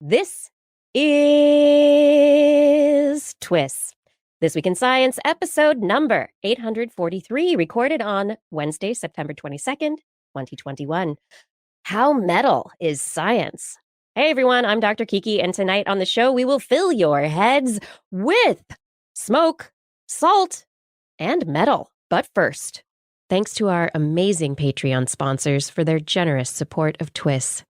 This is TWIS. This Week in Science, episode number 843, recorded on Wednesday, September 22nd, 2021. How metal is science? Hey everyone, I'm Dr. Kiki, and tonight on the show, we will fill your heads with smoke, salt, and metal. But first, thanks to our amazing Patreon sponsors for their generous support of TWIS.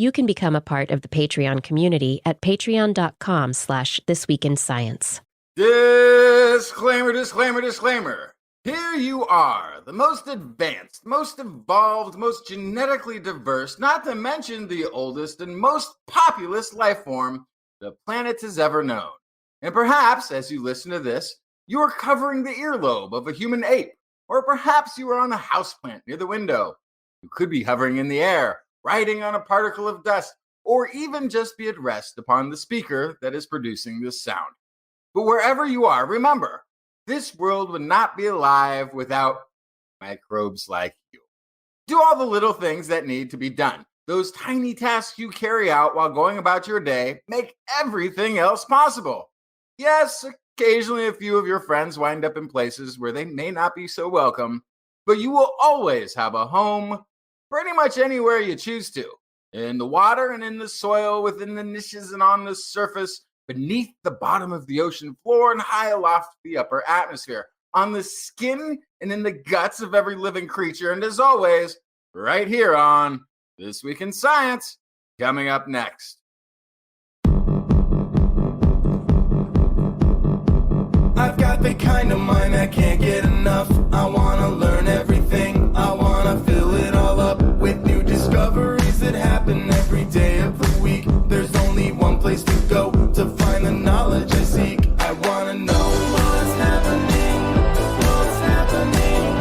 You can become a part of the Patreon community at patreon.com/thisweekinscience. Disclaimer, disclaimer, disclaimer. Here you are, the most advanced, most evolved, most genetically diverse, not to mention the oldest and most populous life form the planet has ever known. And perhaps, as you listen to this, you are covering the earlobe of a human ape, or perhaps you are on a houseplant near the window. You could be hovering in the air, riding on a particle of dust, or even just be at rest upon the speaker that is producing this sound. But wherever you are, remember, this world would not be alive without microbes like you. Do all the little things that need to be done. Those tiny tasks you carry out while going about your day make everything else possible. Yes, occasionally a few of your friends wind up in places where they may not be so welcome, but you will always have a home pretty much anywhere you choose to. In the water and in the soil, within the niches and on the surface, beneath the bottom of the ocean floor and high aloft the upper atmosphere, on the skin and in the guts of every living creature, and as always, right here on This Week in Science, coming up next. I've got the kind of mind that can't get enough. I want to learn everything. I want to fill it all up with new discoveries that happen every day of the week. There's only one place to go to find the knowledge I seek. I want to know what's happening. What's happening?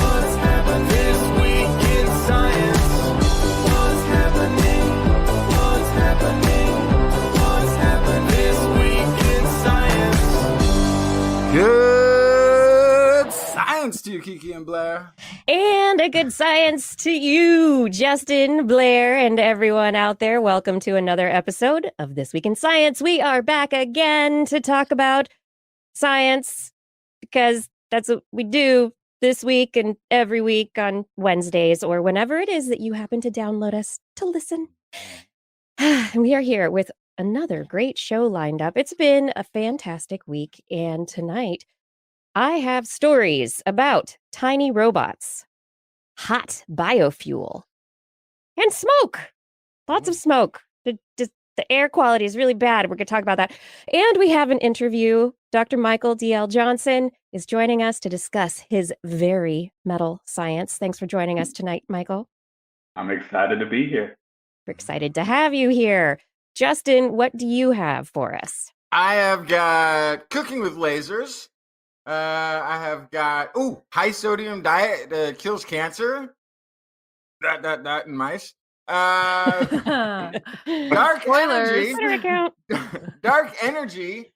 What's happening this week in science? What's happening? What's happening? What's happening this week in science? Good science to you, Kiki and Blair. And a good science to you, Justin, Blair, and everyone out there. Welcome to another episode of This Week in Science. We are back again to talk about science because that's what we do this week and every week on Wednesdays or whenever it is that you happen to download us to listen. And we are here with another great show lined up. It's been a fantastic week, and tonight I have stories about tiny robots, hot biofuel, and smoke. Lots of smoke. The air quality is really bad. We're going to talk about that. And we have an interview. Dr. Michael D.L. Johnson is joining us to discuss his very metal science. Thanks for joining us tonight, Michael. I'm excited to be here. We're excited to have you here. Justin, what do you have for us? I have got cooking with lasers. I have got high sodium diet kills cancer. That in mice. Dark energy. Dark energy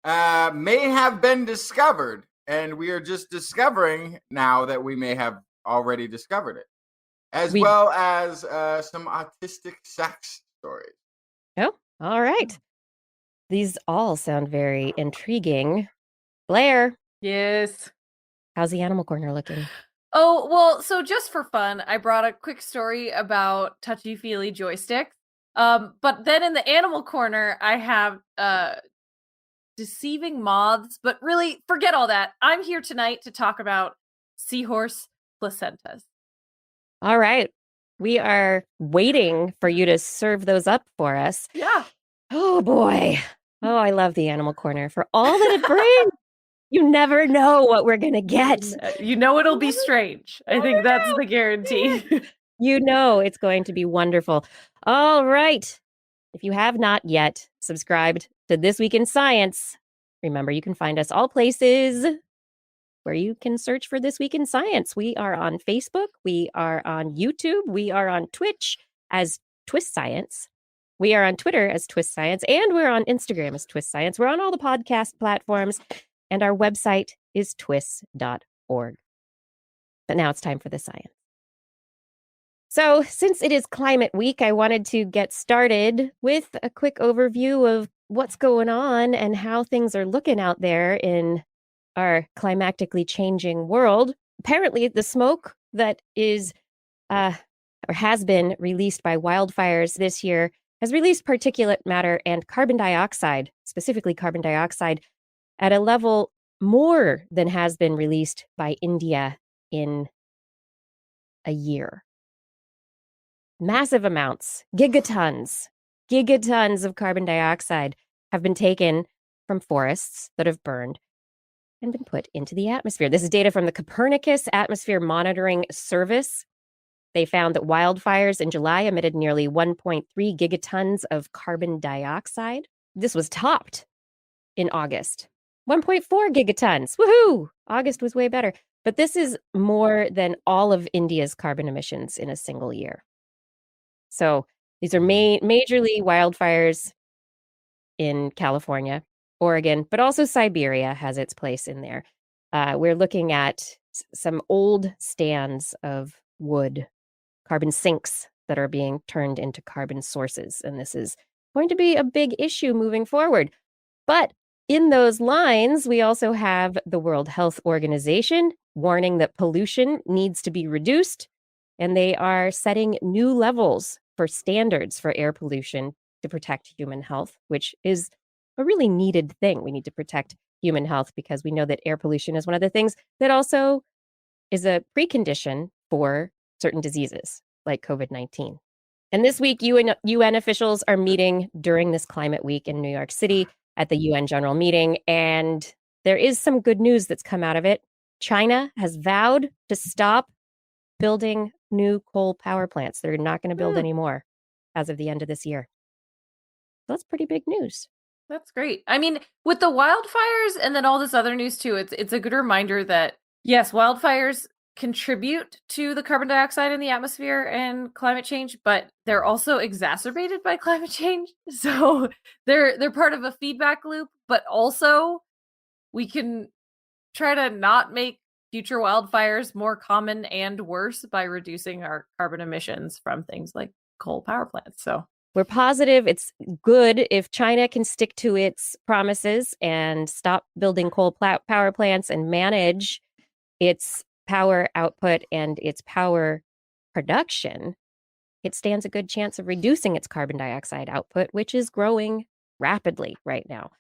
may have been discovered, and we are just discovering now that we may have already discovered it, as well as some autistic sex stories. Oh, all right. These all sound very intriguing. Blair. Yes. How's the animal corner looking? Oh, well, so just for fun, I brought a quick story about touchy-feely joysticks. But then in the animal corner, I have deceiving moths. But really, forget all that. I'm here tonight to talk about Seahorse placentas. All right. We are waiting for you to serve those up for us. Yeah. Oh, boy. Oh, I love the animal corner for all that it brings. You never know what we're going to get. You know it'll be strange. I think that's the guarantee. You know it's going to be wonderful. All right. If you have not yet subscribed to This Week in Science, remember you can find us all places where you can search for This Week in Science. We are on Facebook. We are on YouTube. We are on Twitch as TWIS Science. We are on Twitter as TWIS Science. And we're on Instagram as TWIS Science. We're on all the podcast platforms. And our website is twis.org. But now it's time for the science. So, since it is Climate Week, I wanted to get started with a quick overview of what's going on and how things are looking out there in our climatically changing world. Apparently, the smoke that is or has been released by wildfires this year has released particulate matter and carbon dioxide, specifically carbon dioxide, at a level more than has been released by India in a year. Massive amounts, gigatons of carbon dioxide have been taken from forests that have burned and been put into the atmosphere. This is data from the Copernicus Atmosphere Monitoring Service. They found that wildfires in July emitted nearly 1.3 gigatons of carbon dioxide. This was topped in August. 1.4 gigatons. Woohoo! August was way better. But this is more than all of India's carbon emissions in a single year. So these are majorly wildfires in California, Oregon, but also Siberia has its place in there. We're looking at some old stands of wood, carbon sinks that are being turned into carbon sources. And this is going to be a big issue moving forward. But in those lines, we also have the World Health Organization warning that pollution needs to be reduced. And they are setting new levels for standards for air pollution to protect human health, which is a really needed thing. We need to protect human health because we know that air pollution is one of the things that also is a precondition for certain diseases like COVID-19. And this week, UN officials are meeting during this climate week in New York City at the UN General Meeting. And there is some good news that's come out of it. China has vowed to stop building new coal power plants. They're not going to build any more as of the end of this year. That's pretty big news. That's great. I mean, with the wildfires and then all this other news too, it's a good reminder that yes, wildfires contribute to the carbon dioxide in the atmosphere and climate change, but they're also exacerbated by climate change. So they're part of a feedback loop, but also we can try to not make future wildfires more common and worse by reducing our carbon emissions from things like coal power plants. So we're positive it's good if China can stick to its promises and stop building coal power plants and manage its power output and its power production. It stands a good chance of reducing its carbon dioxide output, which is growing rapidly right now.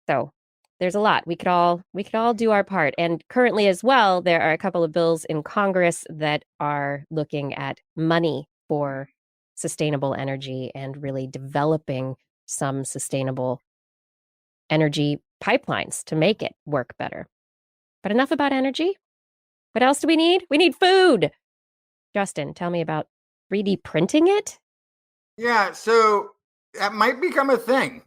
So there's a lot. We could all do our part. And currently as well, there are a couple of bills in Congress that are looking at money for sustainable energy and really developing some sustainable energy pipelines to make it work better. But enough about energy. What else do we need? We need food. Justin, tell me about 3D printing it. Yeah, so that might become a thing.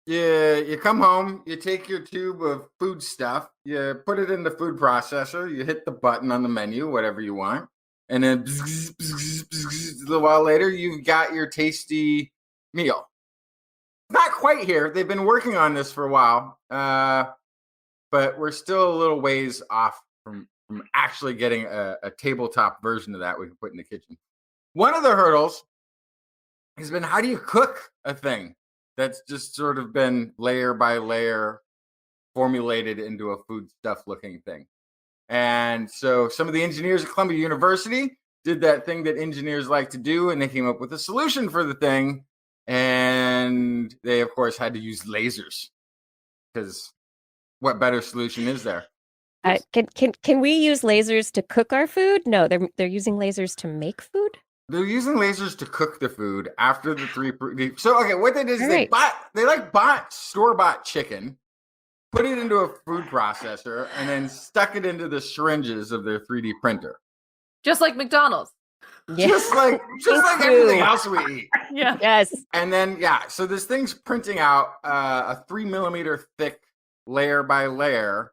You come home, you take your tube of food stuff, you put it in the food processor, you hit the button on the menu, whatever you want, and then a little while later, you've got your tasty meal. Not quite here. They've been working on this for a while, but we're still a little ways off from actually getting a tabletop version of that we can put in the kitchen. One of the hurdles has been, how do you cook a thing that's just sort of been layer by layer formulated into a food stuff looking thing? And so some of the engineers at Columbia University did that thing that engineers like to do, and they came up with a solution for the thing. And they, of course, had to use lasers, because what better solution is there? Can we use lasers to cook our food? No, they're using lasers to make food. They're using lasers to cook the food after the three. So okay, what they did is Right. they bought store-bought chicken, put it into a food processor, and then stuck it into the syringes of their 3D printer. just like McDonald's. Yeah. Just like everything else we eat. Yeah. Yes. And then so this thing's printing out a 3 millimeter thick layer by layer,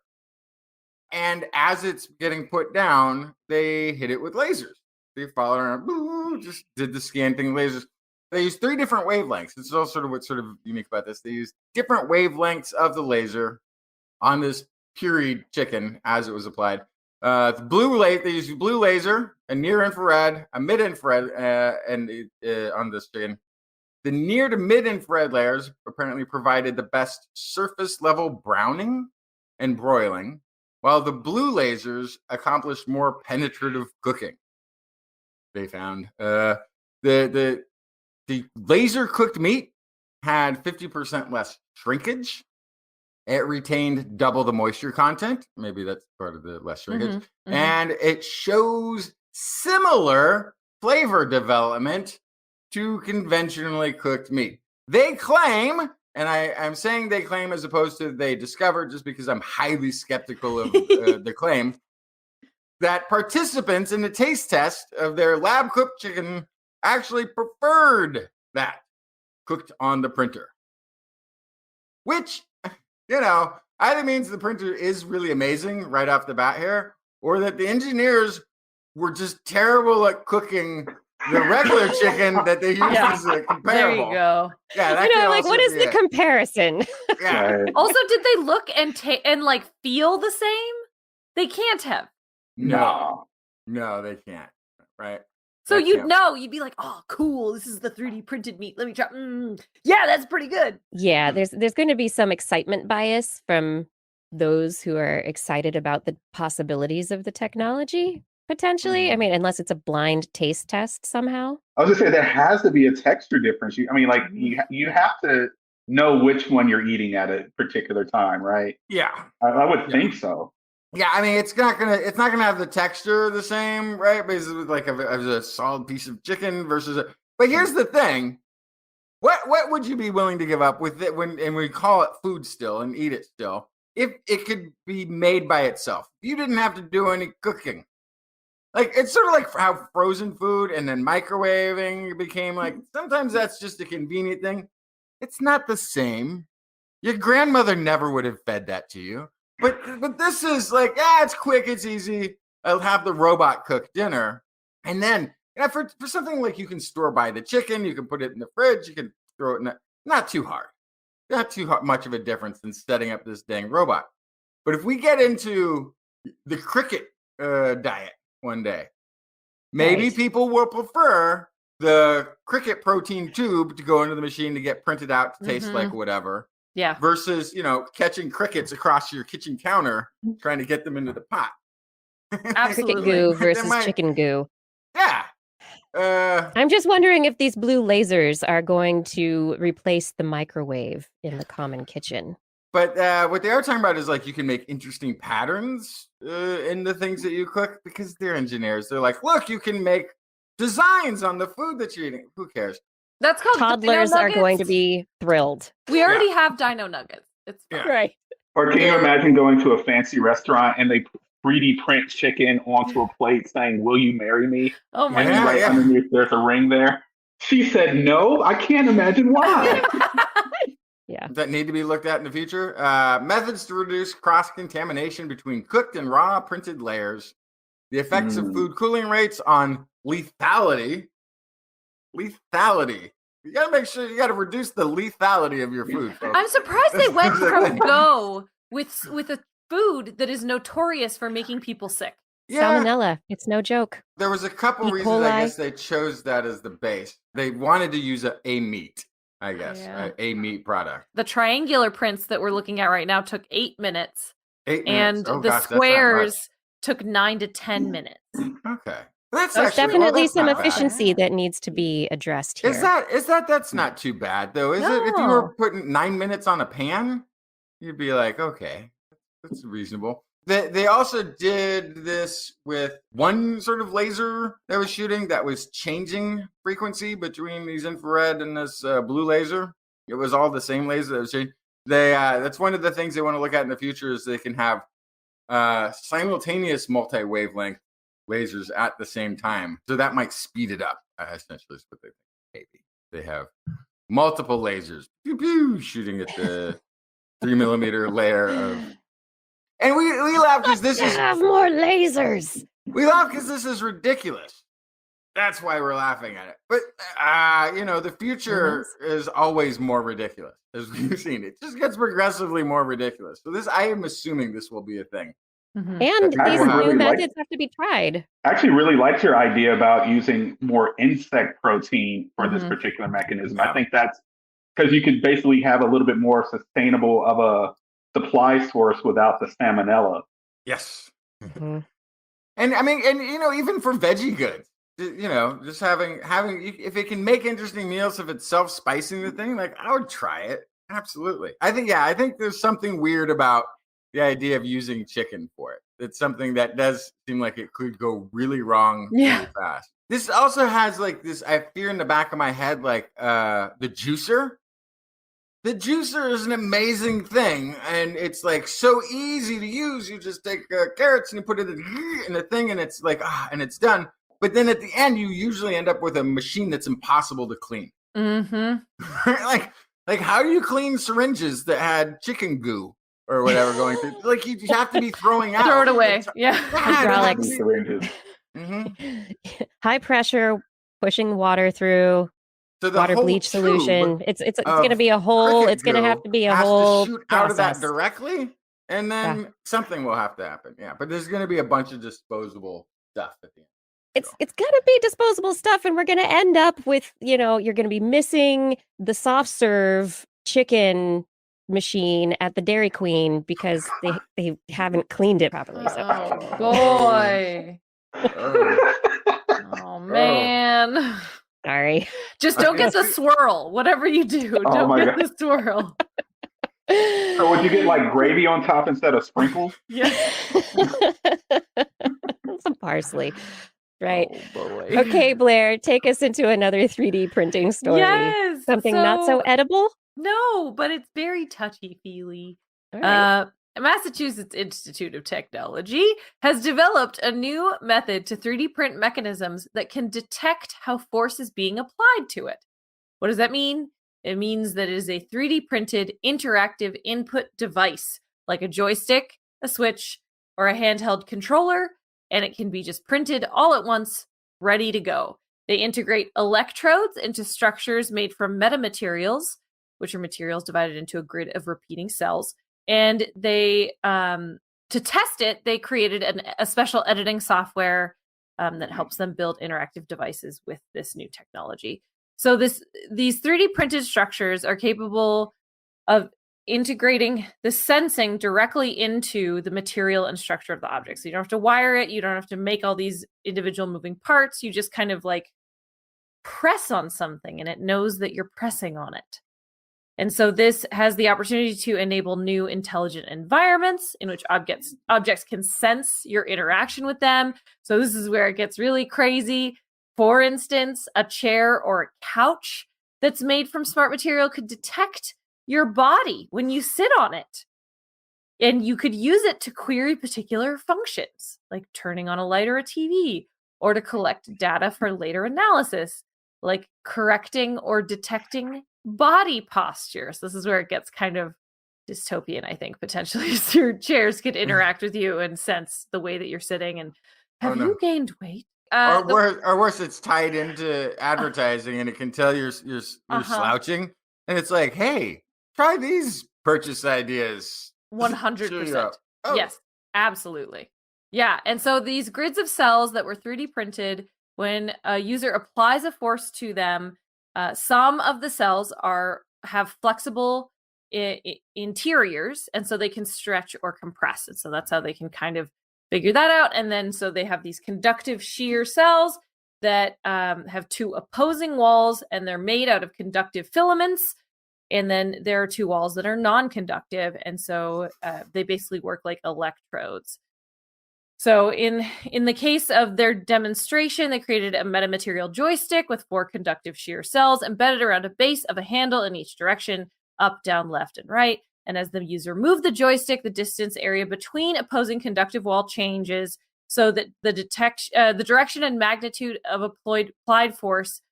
and as it's getting put down, they hit it with lasers. They follow around, just did the scan thing, lasers. They use 3 different wavelengths. This is all sort of what's sort of unique about this. They use different wavelengths of the laser on this pureed chicken as it was applied. The blue light, they use blue laser, a near infrared, a mid infrared, on this chicken. The near to mid infrared layers apparently provided the best surface level browning and broiling, while the blue lasers accomplished more penetrative cooking. They found the laser cooked meat had 50% less shrinkage. It retained double the moisture content. Maybe that's part of the less shrinkage. And it shows similar flavor development to conventionally cooked meat. They claim, and I'm saying they claim as opposed to they discovered, just because I'm highly skeptical of the claim, that participants in the taste test of their lab cooked chicken actually preferred that cooked on the printer. Which, either means the printer is really amazing right off the bat here, or that the engineers were just terrible at cooking the regular chicken that they use as a comparable. There you go. Yeah, that what is the comparison? Yeah. Right. Also, did they look and feel the same? They can't have. No, they can't. Right. So you'd be like, oh, cool. This is the 3D printed meat. Let me try. Yeah, that's pretty good. Yeah, there's going to be some excitement bias from those who are excited about the possibilities of the technology, potentially. I mean, unless it's a blind taste test somehow. I was gonna say there has to be a texture difference. You have to know which one you're eating at a particular time, right? Yeah. I would think so. Yeah, I mean, it's not gonna have the texture the same, right? Because it's like a solid piece of chicken versus But here's the thing: what would you be willing to give up with it and we call it food still and eat it still if it could be made by itself? You didn't have to do any cooking. Like, it's sort of like how frozen food and then microwaving became like, sometimes that's just a convenient thing. It's not the same. Your grandmother never would have fed that to you. But this is like, it's quick, it's easy. I'll have the robot cook dinner. And then for something like you can store by the chicken, you can put it in the fridge, you can throw it in not too hard. Not too much of a difference than setting up this dang robot. But if we get into the cricket diet one day, maybe people will prefer the cricket protein tube to go into the machine to get printed out to taste like whatever. Yeah. Versus, catching crickets across your kitchen counter, trying to get them into the pot. Absolutely. Cricket goo versus chicken goo. Yeah. I'm just wondering if these blue lasers are going to replace the microwave in the common kitchen. But what they are talking about is like you can make interesting patterns in the things that you cook because they're engineers. They're like, look, you can make designs on the food that you're eating. Who cares? That's called toddlers are going to be thrilled. We already have dino nuggets. It's fine. Right. Or can you imagine going to a fancy restaurant and they 3D print chicken onto a plate saying, "Will you marry me?" Oh my and god! Right underneath, there's a ring there. She said no. I can't imagine why. Yeah. Does that need to be looked at in the future? Methods to reduce cross-contamination between cooked and raw printed layers. The effects of food cooling rates on lethality. Lethality. You got to make sure you got to reduce the lethality of your food, folks. I'm surprised they went from go with a food that is notorious for making people sick. Yeah. Salmonella. It's no joke. There was a couple E. reasons, I coli. guess, they chose that as the base. They wanted to use a meat, I guess, Yeah. a meat product. The triangular prints that we're looking at right now took 8 minutes, 8 and minutes. Oh, the gosh, that's not squares took 9 to 10 minutes. much. Okay. That's There's actually, definitely that's some not bad. efficiency that needs to be addressed here. That's not too bad though, is it? If you were putting 9 minutes on a pan, you'd be like, okay, that's reasonable. They also did this with one sort of laser that was shooting that was changing frequency between these infrared and this blue laser. It was all the same laser that was changing. That's one of the things they want to look at in the future is they can have simultaneous multi-wavelength lasers at the same time. So that might speed it up. Essentially is what they think. Maybe they have multiple lasers pew, pew, shooting at the 3mm layer of. And we laugh because this is Have more lasers. we laugh because this is ridiculous. That's why we're laughing at it. But the future is always more ridiculous, as we've seen. It just gets progressively more ridiculous. So I am assuming this will be a thing. Mhm. And I these really new like- methods have to be tried. I actually really liked your idea about using more insect protein for this Mhm. particular mechanism. Yeah. I think that's because you could basically have a little bit more sustainable of a supply source without the salmonella. Yes. Mhm. And I mean, and even for veggie goods, just having if it can make interesting meals, if it's self-spicing the thing, like I would try it. Absolutely. I think there's something weird about the idea of using chicken for it. It's something that does seem like it could go really wrong really fast. This also has like this, I fear in the back of my head, like the juicer. The juicer is an amazing thing, and it's like so easy to use. You just take carrots and you put it in the thing, and it's like and it's done. But then at the end, you usually end up with a machine that's impossible to clean. Mm-hmm. like how do you clean syringes that had chicken goo or whatever going through? Like you have to be throwing out. Throw it away. Yeah. Hydraulics. Syringes. Mm-hmm. High pressure, pushing water through. So the Water whole bleach solution. It's of going to be a whole. cricket It's going to have goo to be a has whole to shoot out of that process. directly, and then something will have to happen. Yeah, but there's going to be a bunch of disposable stuff at the end. It's going to be disposable stuff, and we're going to end up with you're going to be missing the soft serve chicken machine at the Dairy Queen because they haven't cleaned it properly. So Oh boy. Oh man. sorry. Just don't get the swirl. Whatever you do, Oh don't my get the swirl. So would you get like gravy on top instead of sprinkles? Yeah. Some parsley. Right. Oh boy. Okay, Blair, take us into another 3D printing story. Yes. Something not so edible? No, but it's very touchy-feely. All right. Massachusetts Institute of Technology has developed a new method to 3D print mechanisms that can detect how force is being applied to it. What does that mean? It means that it is a 3D printed interactive input device, like a joystick, a switch, or a handheld controller, and it can be just printed all at once, ready to go. They integrate electrodes into structures made from metamaterials, which are materials divided into a grid of repeating cells. And they, to test it, they created a special editing software that helps them build interactive devices with this new technology. So these 3D printed structures are capable of integrating the sensing directly into the material and structure of the object. So you don't have to wire it. You don't have to make all these individual moving parts. You just kind of like press on something and it knows that you're pressing on it. And so this has the opportunity to enable new intelligent environments in which objects can sense your interaction with them. So this is where it gets really crazy. For instance, a chair or a couch that's made from smart material could detect your body when you sit on it. And you could use it to query particular functions, like turning on a light or a TV, or to collect data for later analysis, like correcting or detecting body posture. So this is where it gets kind of dystopian, I think, potentially. So your chairs could interact with you and sense the way that you're sitting. And have you gained weight? Or worse, it's tied into advertising, and it can tell you're slouching, and it's like, hey, try these purchase ideas. 100%. Oh. Yes, absolutely. Yeah, and so these grids of cells that were 3D printed, when a user applies a force to them, some of the cells have flexible interiors, and so they can stretch or compress. And so that's how they can kind of figure that out. And then so they have these conductive shear cells that have two opposing walls, and they're made out of conductive filaments. And then there are two walls that are non-conductive, and so they basically work like electrodes. So in the case of their demonstration, they created a metamaterial joystick with 4 conductive shear cells embedded around a base of a handle in each direction, up, down, left, and right. And as the user moved the joystick, the distance area between opposing conductive wall changes so that the direction and magnitude of applied force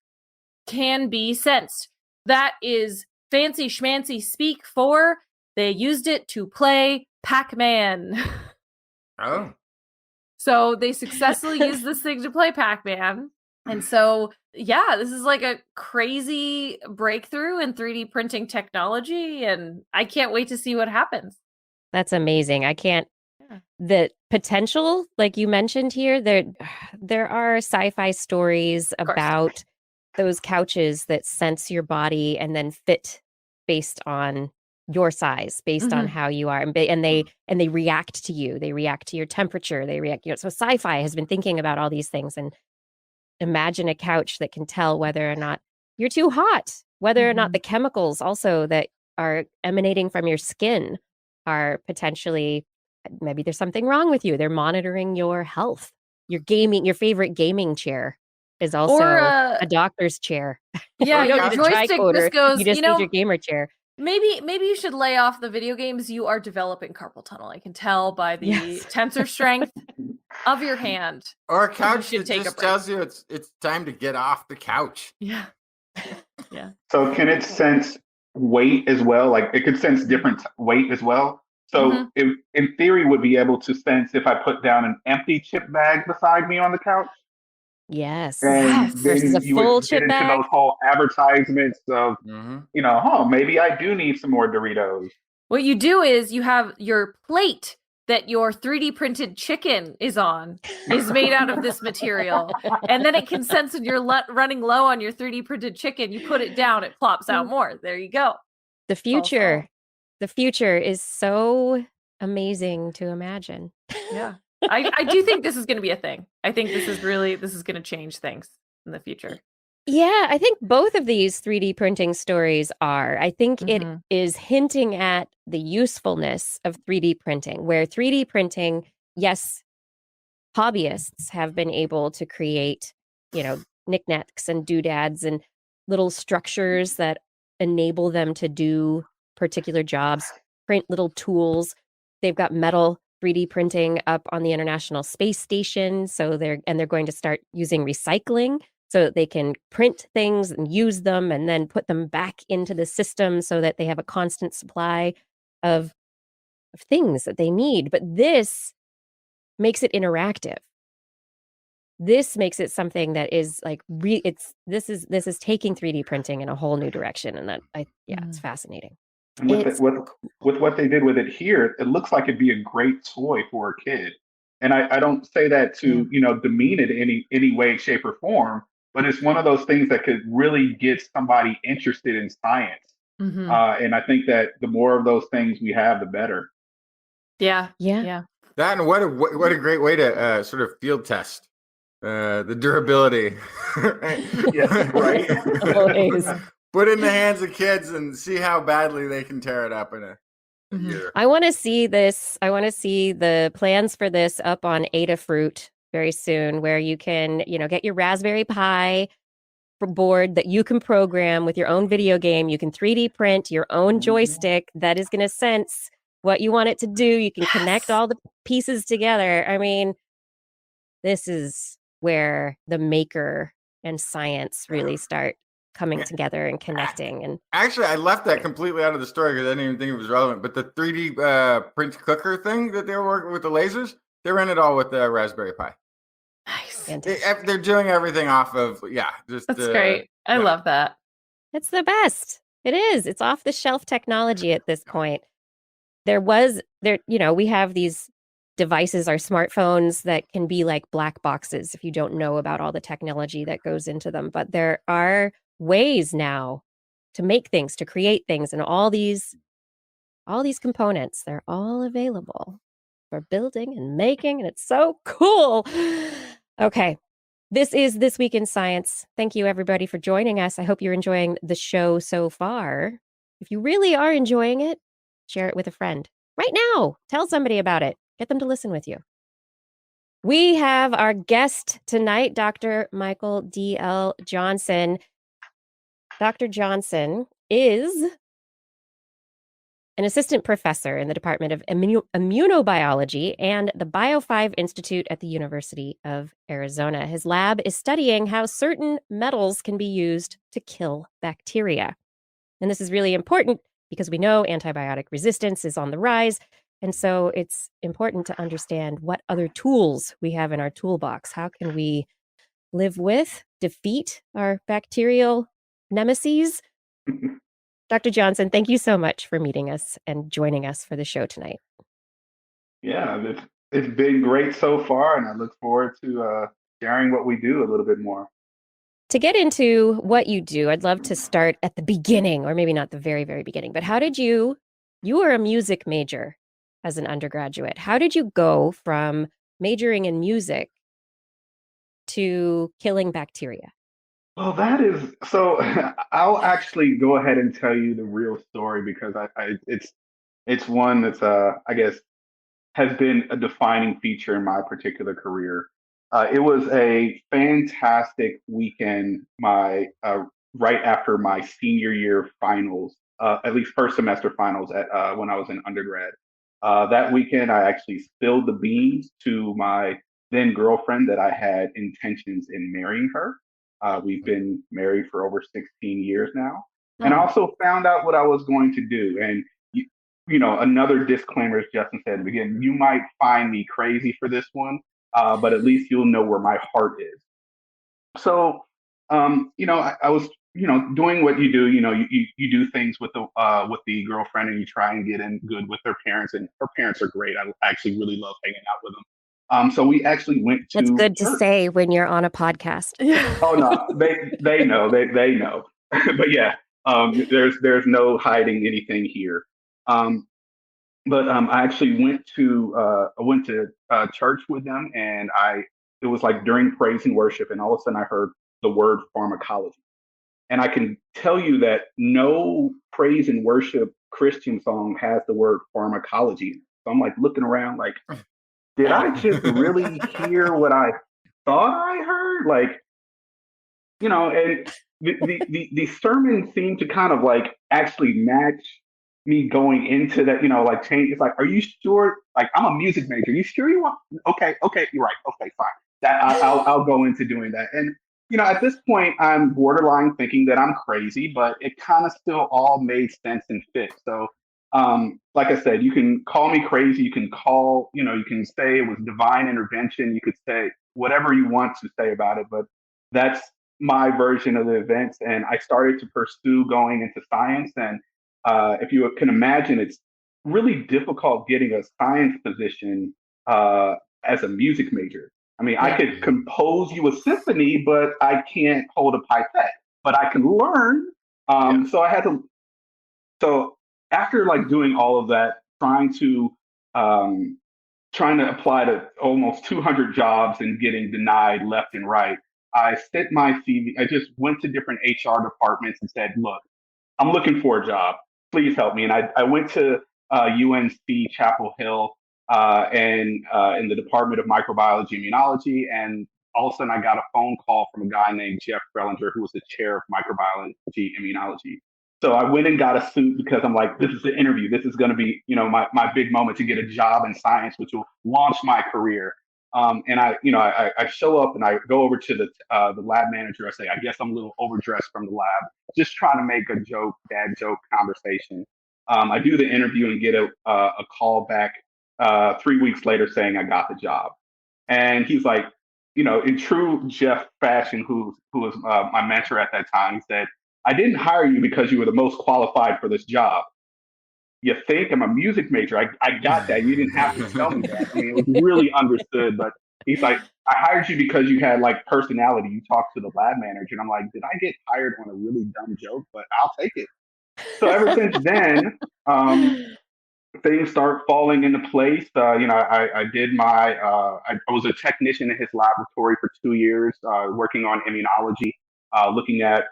can be sensed. That is fancy schmancy speak for they used it to play Pac-Man. Oh. So they successfully used this thing to play Pac-Man. And so, yeah, this is like a crazy breakthrough in 3D printing technology. And I can't wait to see what happens. That's amazing. I can't the potential, like you mentioned here, there are sci-fi stories about those couches that sense your body and then fit based on your size, based on how you are, and they react to you. They react to your temperature. They react. So sci-fi has been thinking about all these things, and imagine a couch that can tell whether or not you're too hot, whether or not the chemicals also that are emanating from your skin are potentially, maybe there's something wrong with you. They're monitoring your health. Your favorite gaming chair is also a doctor's chair. Yeah, you don't your need a joystick tricorder. just goes, You just need your gamer chair. Maybe you should lay off the video games. You are developing carpal tunnel. I can tell by the tensor strength of your hand. Or a couch that just tells you it's time to get off the couch. Yeah. So can it sense weight as well? Like it could sense different weight as well. So it, in theory, would be able to sense if I put down an empty chip bag beside me on the couch. Yes. And Versus then a you full would chip get into bag. those whole advertisements of, maybe I do need some more Doritos. What you do is you have your plate that your 3D printed chicken is made out of this material. And then it can sense when you're running low on your 3D printed chicken, you put it down, it plops out more. There you go. The future is so amazing to imagine. Yeah. I do think this is going to be a thing. I think this is going to change things in the future. Yeah, I think both of these 3D printing stories are. I think it is hinting at the usefulness of 3D printing, where 3D printing, yes, hobbyists have been able to create, knickknacks and doodads and little structures that enable them to do particular jobs, print little tools. They've got metal 3D printing up on the International Space Station. So they're going to start using recycling so that they can print things and use them and then put them back into the system so that they have a constant supply of things that they need. But this makes it interactive. This makes it something that is like this is taking 3D printing in a whole new direction, and it's fascinating. And with what they did with it here, it looks like it'd be a great toy for a kid. And I don't say that to demean it in any way, shape, or form, but it's one of those things that could really get somebody interested in science. And I think that the more of those things we have, the better. Yeah. That, and what a great way to sort of field test the durability. Yes, right. Put it in the hands of kids and see how badly they can tear it up in a year. I want to see this. I want to see the plans for this up on Adafruit very soon, where you can, get your Raspberry Pi board that you can program with your own video game. You can 3D print your own joystick that is going to sense what you want it to do. You can connect all the pieces together. I mean, this is where the maker and science really start coming together and connecting. And actually, I left that completely out of the story because I didn't even think it was relevant. But the 3D print cooker thing that they were working with the lasers, they ran it all with the Raspberry Pi. Nice. They're doing everything off of that's great. I love that. It's the best. It is. It's off the shelf technology at this point. We have these devices, our smartphones, that can be like black boxes if you don't know about all the technology that goes into them. But there are ways now to make things, to create things, and all these components, they're all available for building and making, and it's so cool. Okay. This is This Week in Science. Thank you, everybody, for joining us. I hope you're enjoying the show so far. If you really are enjoying it, share it with a friend. Right now, tell somebody about it. Get them to listen with you. We have our guest tonight, Dr. Michael D.L. Johnson. Dr. Johnson is an assistant professor in the Department of Immunobiology and the BioFuel Institute at the University of Arizona. His lab is studying how certain metals can be used to kill bacteria. And this is really important because we know antibiotic resistance is on the rise. And so it's important to understand what other tools we have in our toolbox. How can we live with, defeat our bacterial nemesis? Dr. Johnson, thank you so much for meeting us and joining us for the show tonight. Yeah, it's been great so far, and I look forward to sharing what we do a little bit more. To get into what you do, I'd love to start at the beginning, or maybe not the very, very beginning, but how did you were a music major as an undergraduate. How did you go from majoring in music to killing bacteria? Well, that is so. I'll actually go ahead and tell you the real story because it's one that's I guess has been a defining feature in my particular career. It was a fantastic weekend. My right after my senior year finals, at least first semester finals at when I was in undergrad. That weekend, I actually spilled the beans to my then girlfriend that I had intentions in marrying her. We've been married for over 16 years now, and I Oh, also found out what I was going to do. And another disclaimer, as Justin said, again, you might find me crazy for this one, but at least you'll know where my heart is. So, I was, doing what you do. You do things with the girlfriend, and you try and get in good with her parents, and her parents are great. I actually really love hanging out with them. So we actually went that's to good to church. say when you're on a podcast. Oh no, they know they know, but yeah, there's no hiding anything here. Um, but I actually went to church with them, and I it was like during praise and worship, and all of a sudden I heard the word pharmacology, and I can tell you that no praise and worship Christian song has the word pharmacology in it. So I'm like looking around, like, did I just really hear what I thought I heard? Like, and the sermon seemed to kind of like actually match me going into that, like change. It's like, are you sure? Like, I'm a music major. You sure you want? Okay, okay, you're right. Okay, fine. That I'll go into doing that. And at this point, I'm borderline thinking that I'm crazy, but it kind of still all made sense and fit. So, like I said, you can call me crazy. You can you can say it was divine intervention. You could say whatever you want to say about it, but that's my version of the events. And I started to pursue going into science. And if you can imagine, it's really difficult getting a science position as a music major. I mean, I Yeah. could compose you a symphony, but I can't hold a pipette, but I can learn. Yeah. So I had to, so after like doing all of that, um, trying to apply to almost 200 jobs and getting denied left and right, I sent my CV. I just went to different HR departments and said, look, I'm looking for a job. Please help me. And I went to UNC Chapel Hill and in the Department of Microbiology Immunology. And all of a sudden, I got a phone call from a guy named Jeff Frelinger, who was the chair of microbiology immunology. So I went and got a suit because I'm like, this is the interview. This is going to be, my big moment to get a job in science, which will launch my career. And I show up and I go over to the lab manager. I say, I guess I'm a little overdressed from the lab, just trying to make a joke, dad joke conversation. I do the interview and get a call back 3 weeks later saying I got the job. And he's like, in true Jeff fashion, who was my mentor at that time, he said, I didn't hire you because you were the most qualified for this job. You think I'm a music major. I got that. You didn't have to tell me that. I mean, it was really understood, but he's like, I hired you because you had like personality. You talked to the lab manager. And I'm like, did I get hired on a really dumb joke? But I'll take it. So ever since then, things start falling into place. I did I was a technician in his laboratory for 2 years, working on immunology, looking at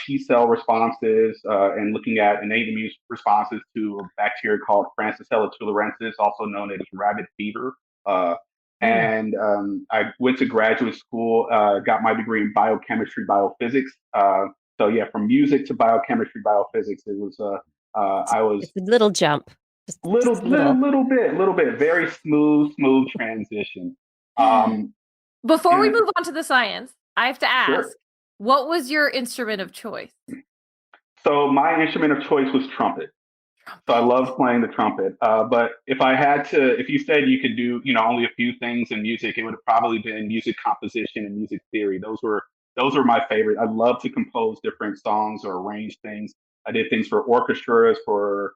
T cell responses and looking at innate immune responses to a bacteria called Francisella tularensis, also known as rabbit fever. Mm. And I went to graduate school, got my degree in biochemistry, biophysics. So yeah, from music to biochemistry, biophysics, it was I was It's a little jump. Just a little. little bit, very smooth transition. Before we And move on to the science, I have to ask, sure. what was your instrument of choice? So my instrument of choice was trumpet. So I loved playing the trumpet. But if you said you could do, only a few things in music, it would have probably been music composition and music theory. Those were my favorite. I love to compose different songs or arrange things. I did things for orchestras, for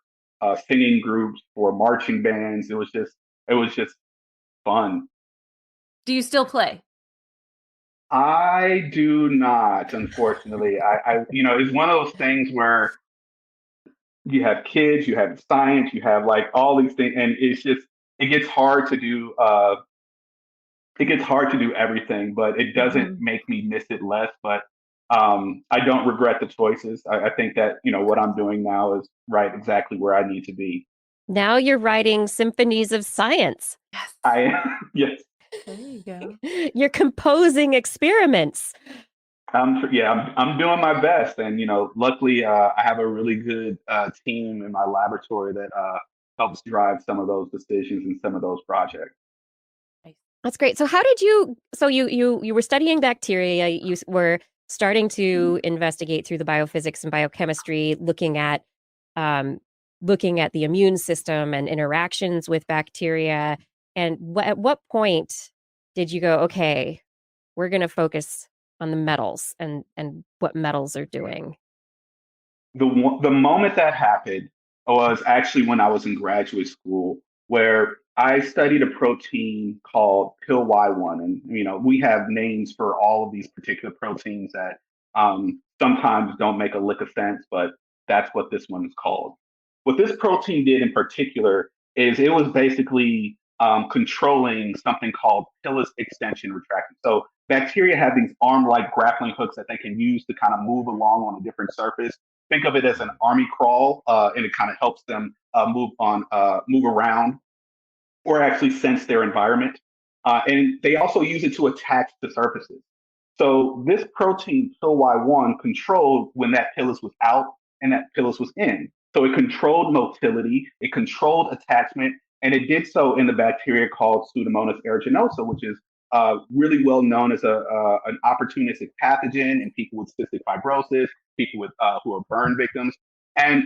singing groups, for marching bands. It was just it was just fun. Do you still play? I do not, unfortunately. It's one of those things where you have kids, you have science, you have like all these things, and it gets hard to do. It gets hard to do everything, but it doesn't make me miss it less. But I don't regret the choices. I think that what I'm doing now is right exactly where I need to be. Now you're writing symphonies of science. Yes. Yes. There you go. You're composing experiments. I'm doing my best, and luckily I have a really good team in my laboratory that helps drive some of those decisions and some of those projects. That's great. So how did you? So you were studying bacteria. You were starting to investigate through the biophysics and biochemistry, looking at the immune system and interactions with bacteria. And at what point did you go, okay, we're going to focus on the metals and what metals are doing? The moment that happened was actually when I was in graduate school, where I studied a protein called PIL-Y1, and we have names for all of these particular proteins that sometimes don't make a lick of sense, but that's what this one is called. What this protein did in particular is it was basically controlling something called pilus extension retraction. So bacteria have these arm-like grappling hooks that they can use to kind of move along on a different surface. Think of it as an army crawl, and it kind of helps them move around, or actually sense their environment. And they also use it to attach to surfaces. So this protein, PIL-Y1, controlled when that pilus was out and that pilus was in. So it controlled motility, it controlled attachment, and it did so in the bacteria called Pseudomonas aeruginosa, which is really well known as an opportunistic pathogen in people with cystic fibrosis, people with who are burn victims, and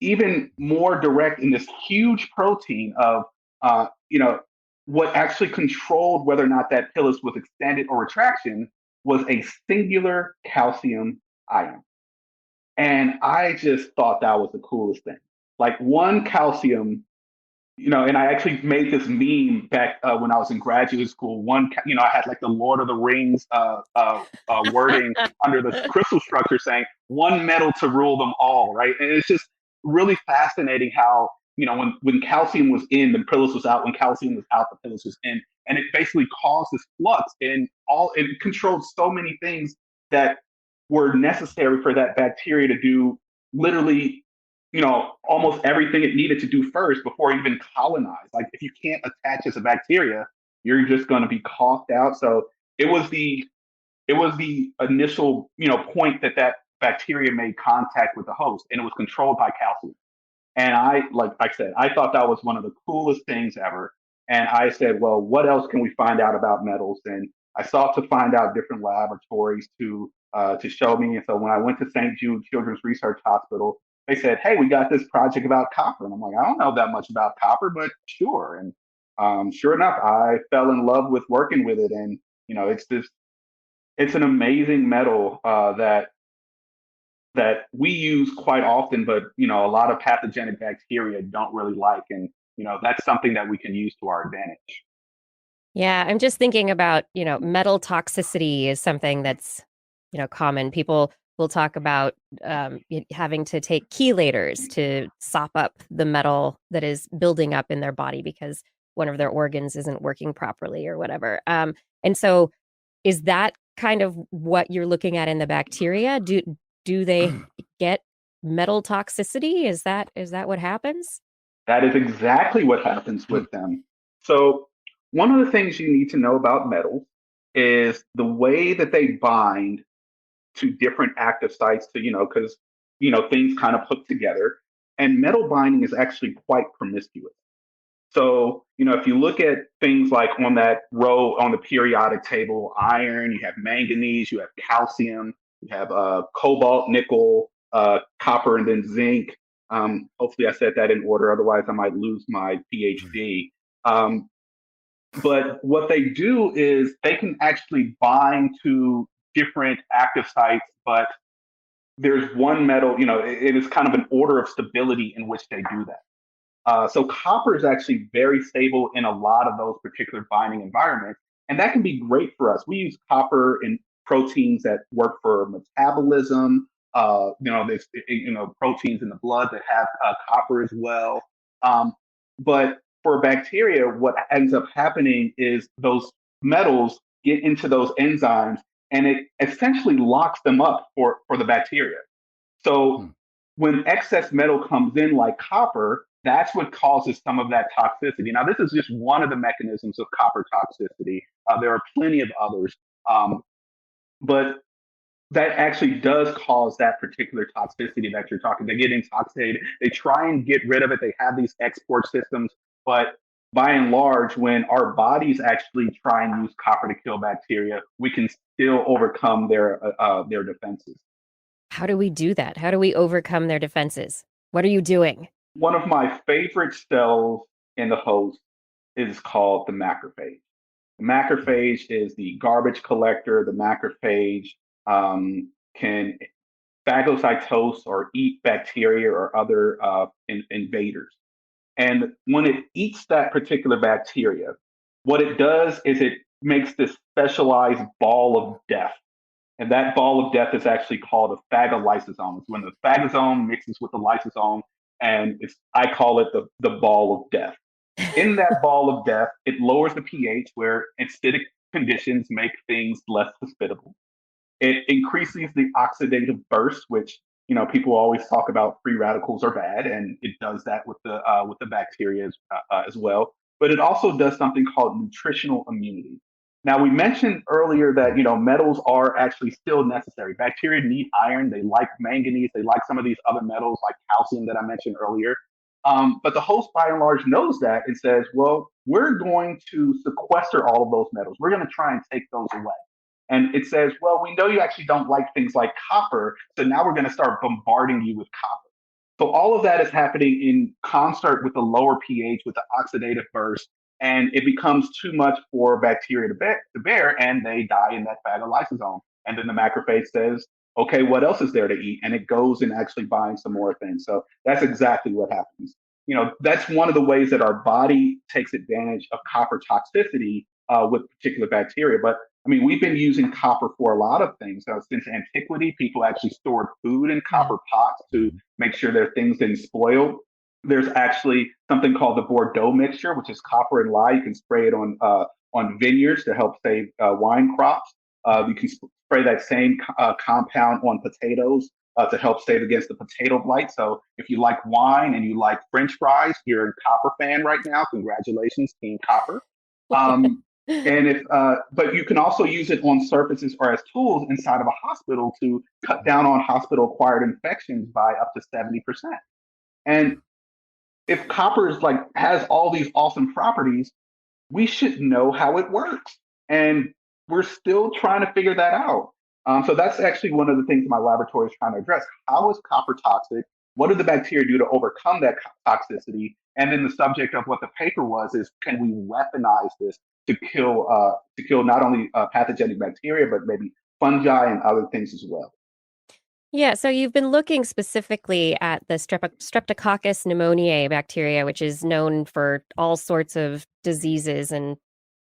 even more direct in this huge protein of what actually controlled whether or not that pilus was extended or retraction was a singular calcium ion. And I just thought that was the coolest thing. Like one calcium, and I actually made this meme back when I was in graduate school. I had like the Lord of the Rings wording under the crystal structure saying one metal to rule them all, right? And it's just really fascinating how, when calcium was in, the pilus was out. When calcium was out, the pilus was in. And it basically caused this flux it controlled so many things that were necessary for that bacteria to do literally almost everything it needed to do first before it even colonized. Like if you can't attach as a bacteria, you're just going to be coughed out. So it was the initial, point that bacteria made contact with the host, and it was controlled by calcium. And like I said, I thought that was one of the coolest things ever. And I said, well, what else can we find out about metals? And I sought to find out different laboratories to show me. And so when I went to St. Jude Children's Research Hospital, they said, hey, we got this project about copper. And I'm like, I don't know that much about copper, but sure. And sure enough, I fell in love with working with it. And, it's an amazing metal that we use quite often, but, a lot of pathogenic bacteria don't really like. And, that's something that we can use to our advantage. Yeah, I'm just thinking about, metal toxicity is something that's, common. People will talk about having to take chelators to sop up the metal that is building up in their body because one of their organs isn't working properly or whatever. And so is that kind of what you're looking at in the bacteria? Do they get metal toxicity? Is that what happens? That is exactly what happens with them. So one of the things you need to know about metals is the way that they bind to different active sites because things kind of hook together, and metal binding is actually quite promiscuous. So if you look at things like on that row on the periodic table, iron, you have manganese, you have calcium, you have cobalt, nickel, copper, and then zinc. Hopefully I said that in order, otherwise I might lose my PhD. But what they do is they can actually bind to different active sites, but there's one metal, it is kind of an order of stability in which they do that. So copper is actually very stable in a lot of those particular binding environments, and that can be great for us. We use copper in proteins that work for metabolism. There's proteins in the blood that have copper as well. But for bacteria, what ends up happening is those metals get into those enzymes, and it essentially locks them up for the bacteria. So when excess metal comes in, like copper, that's what causes some of that toxicity. Now, this is just one of the mechanisms of copper toxicity. There are plenty of others, but that actually does cause that particular toxicity that you're talking. They get intoxicated. They try and get rid of it. They have these export systems, but by and large, when our bodies actually try and use copper to kill bacteria, we can still overcome their defenses. How do we do that? How do we overcome their defenses? What are you doing? One of my favorite cells in the host is called the macrophage. The macrophage is the garbage collector. The macrophage can phagocytose or eat bacteria or other invaders. And when it eats that particular bacteria, what it does is it makes this specialized ball of death. And that ball of death is actually called a phagolysosome. It's when the phagosome mixes with the lysosome, and I call it the ball of death. In that ball of death, it lowers the pH where acidic conditions make things less hospitable. It increases the oxidative burst, which people always talk about free radicals are bad, and it does that with the bacteria as well. But it also does something called nutritional immunity. Now, we mentioned earlier that metals are actually still necessary. Bacteria need iron, they like manganese, they like some of these other metals like calcium that I mentioned earlier. But the host, by and large, knows that and says, well, we're going to sequester all of those metals. We're going to try and take those away. And it says, well, we know you actually don't like things like copper, so now we're going to start bombarding you with copper. So all of that is happening in concert with the lower pH, with the oxidative burst, and it becomes too much for bacteria to bear, and they die in that phagolysosome. And then the macrophage says, okay, what else is there to eat? And it goes and actually binds some more things. So that's exactly what happens. That's one of the ways that our body takes advantage of copper toxicity with particular bacteria. But I mean, we've been using copper for a lot of things. Since antiquity, people actually stored food in copper pots to make sure their things didn't spoil. There's actually something called the Bordeaux mixture, which is copper and lye. You can spray it on vineyards to help save wine crops. You can spray that same compound on potatoes to help save against the potato blight. So if you like wine and you like French fries, you're a copper fan right now. Congratulations, Team Copper. But you can also use it on surfaces or as tools inside of a hospital to cut down on hospital-acquired infections by up to 70%. And if copper has all these awesome properties, we should know how it works. And we're still trying to figure that out. So that's actually one of the things my laboratory is trying to address. How is copper toxic? What do the bacteria do to overcome that toxicity? And then the subject of what the paper was is, can we weaponize this to kill not only pathogenic bacteria, but maybe fungi and other things as well? Yeah, so you've been looking specifically at the Streptococcus pneumoniae bacteria, which is known for all sorts of diseases and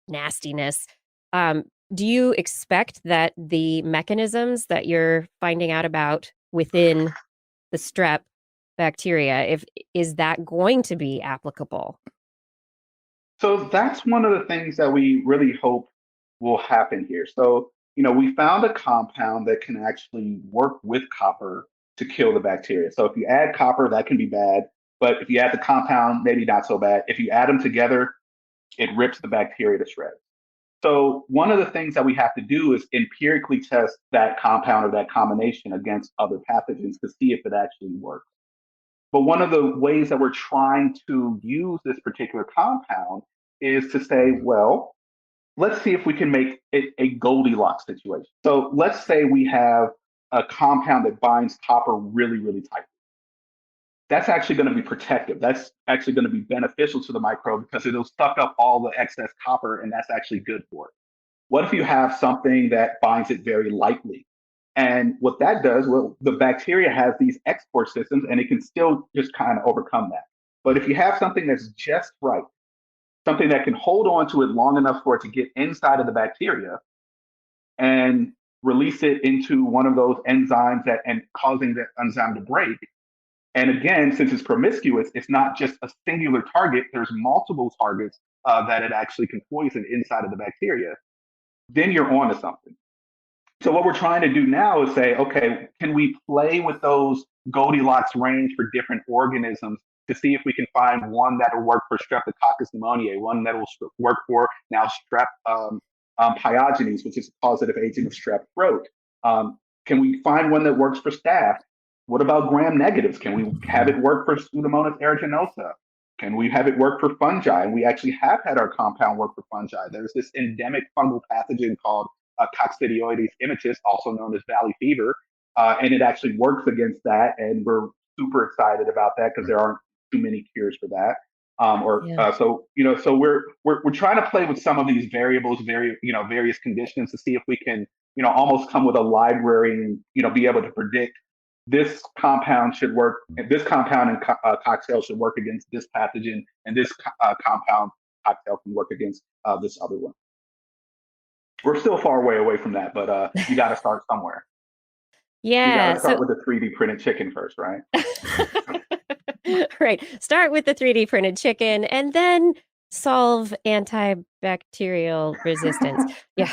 nastiness. Do you expect that the mechanisms that you're finding out about within the strep bacteria, is that going to be applicable? So that's one of the things that we really hope will happen here. So, we found a compound that can actually work with copper to kill the bacteria. So if you add copper, that can be bad. But if you add the compound, maybe not so bad. If you add them together, it rips the bacteria to shreds. So one of the things that we have to do is empirically test that compound or that combination against other pathogens to see if it actually works. But one of the ways that we're trying to use this particular compound is to say, well, let's see if we can make it a Goldilocks situation. So let's say we have a compound that binds copper really, really tightly. That's actually going to be protective. That's actually going to be beneficial to the microbe because it'll suck up all the excess copper, and that's actually good for it. What if you have something that binds it very lightly? And what that does, well, the bacteria has these export systems, and it can still just kind of overcome that. But if you have something that's just right, something that can hold on to it long enough for it to get inside of the bacteria and release it into one of those enzymes and causing the enzyme to break. And again, since it's promiscuous, it's not just a singular target. There's multiple targets that it actually can poison inside of the bacteria. Then you're on to something. So what we're trying to do now is say, okay, can we play with those Goldilocks range for different organisms to see if we can find one that will work for Streptococcus pneumoniae, one that will work for now Strep pyogenes, which is a causative agent of strep throat. Can we find one that works for staph? What about gram negatives? Can we have it work for Pseudomonas aeruginosa? Can we have it work for fungi? And we actually have had our compound work for fungi. There's this endemic fungal pathogen called Coccidioides immitis, also known as valley fever, and it actually works against that. And we're super excited about that because there aren't too many cures for that. So we're trying to play with some of these variables, various conditions to see if we can, almost come with a library and, be able to predict this compound should work, this compound and cocktail should work against this pathogen, and this compound cocktail can work against this other one. We're still far away from that, but you got to start somewhere. Yeah. You got to start with the 3D printed chicken first, right? Right. Start with the 3D printed chicken and then solve antibacterial resistance. Yeah.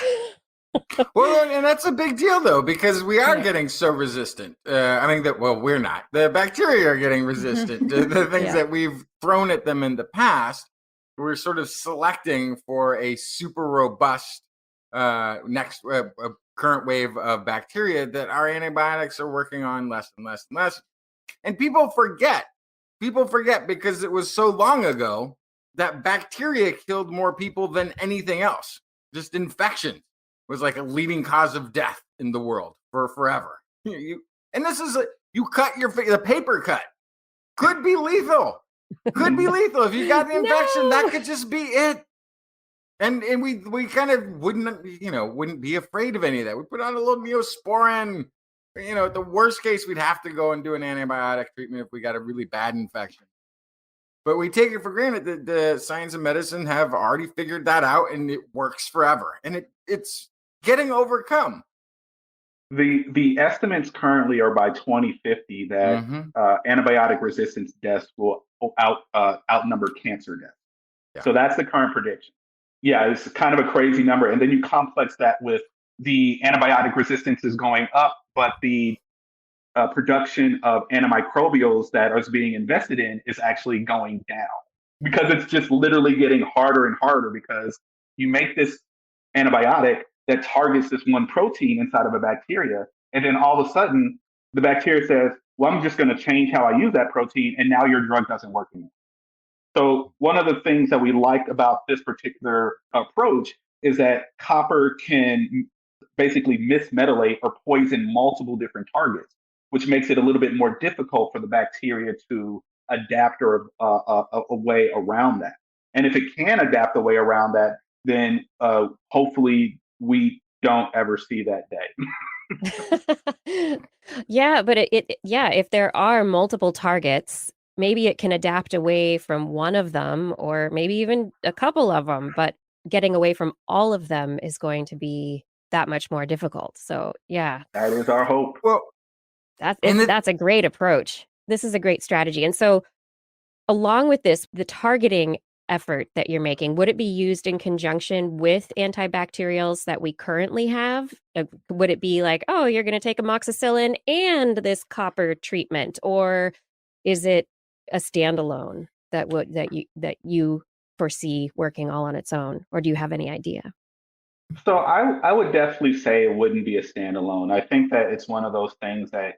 Well, and that's a big deal, though, because we are getting so resistant. We're not. The bacteria are getting resistant to the things that we've thrown at them in the past. We're sort of selecting for a super robust next current wave of bacteria that our antibiotics are working on less and less and less. And people forget because it was so long ago that bacteria killed more people than anything else. Just infection was like a leading cause of death in the world for forever. And this is you cut the paper cut could be lethal. Could be lethal if you got the infection. That could just be it. And we kind of wouldn't be afraid of any of that. We put on a little Neosporin. At the worst case, we'd have to go and do an antibiotic treatment if we got a really bad infection. But we take it for granted that the science and medicine have already figured that out, and it works forever. And it's getting overcome. The estimates currently are by 2050 that antibiotic resistance deaths will outnumber cancer deaths. Yeah. So that's the current prediction. Yeah, it's kind of a crazy number. And then you complex that with the antibiotic resistance is going up, but the production of antimicrobials that is being invested in is actually going down because it's just literally getting harder and harder because you make this antibiotic that targets this one protein inside of a bacteria. And then all of a sudden the bacteria says, well, I'm just going to change how I use that protein. And now your drug doesn't work anymore. So one of the things that we like about this particular approach is that copper can basically mismetallate or poison multiple different targets, which makes it a little bit more difficult for the bacteria to adapt or a way around that. And if it can adapt a way around that, then hopefully we don't ever see that day. Yeah, but if there are multiple targets, maybe it can adapt away from one of them or maybe even a couple of them, but getting away from all of them is going to be that much more difficult. So, yeah. That is our hope. Well, that's a great approach. This is a great strategy. And so along with this, the targeting effort that you're making, would it be used in conjunction with antibacterials that we currently have? Would it be like, oh, you're going to take amoxicillin and this copper treatment, or is it a standalone that you foresee working all on its own, or do you have any idea? So I would definitely say it wouldn't be a standalone. I think that it's one of those things that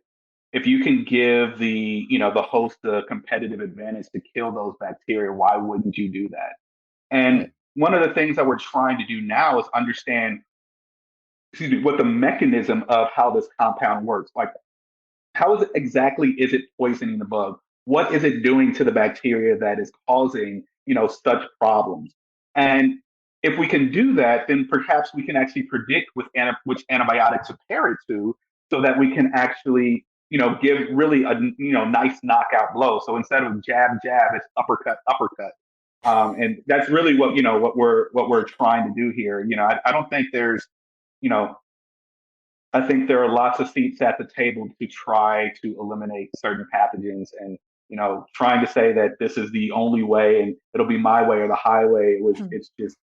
if you can give the host a competitive advantage to kill those bacteria, why wouldn't you do that? And one of the things that we're trying to do now is understand, what the mechanism of how this compound works. Like, how is it poisoning the bug? What is it doing to the bacteria that is causing, such problems? And if we can do that, then perhaps we can actually predict which antibiotics to pair it to, so that we can actually give really a nice knockout blow. So instead of jab jab, it's uppercut uppercut. And that's really what we're trying to do here. I don't think there's I think there are lots of seats at the table to try to eliminate certain pathogens, and trying to say that this is the only way and it'll be my way or the highway. It's just,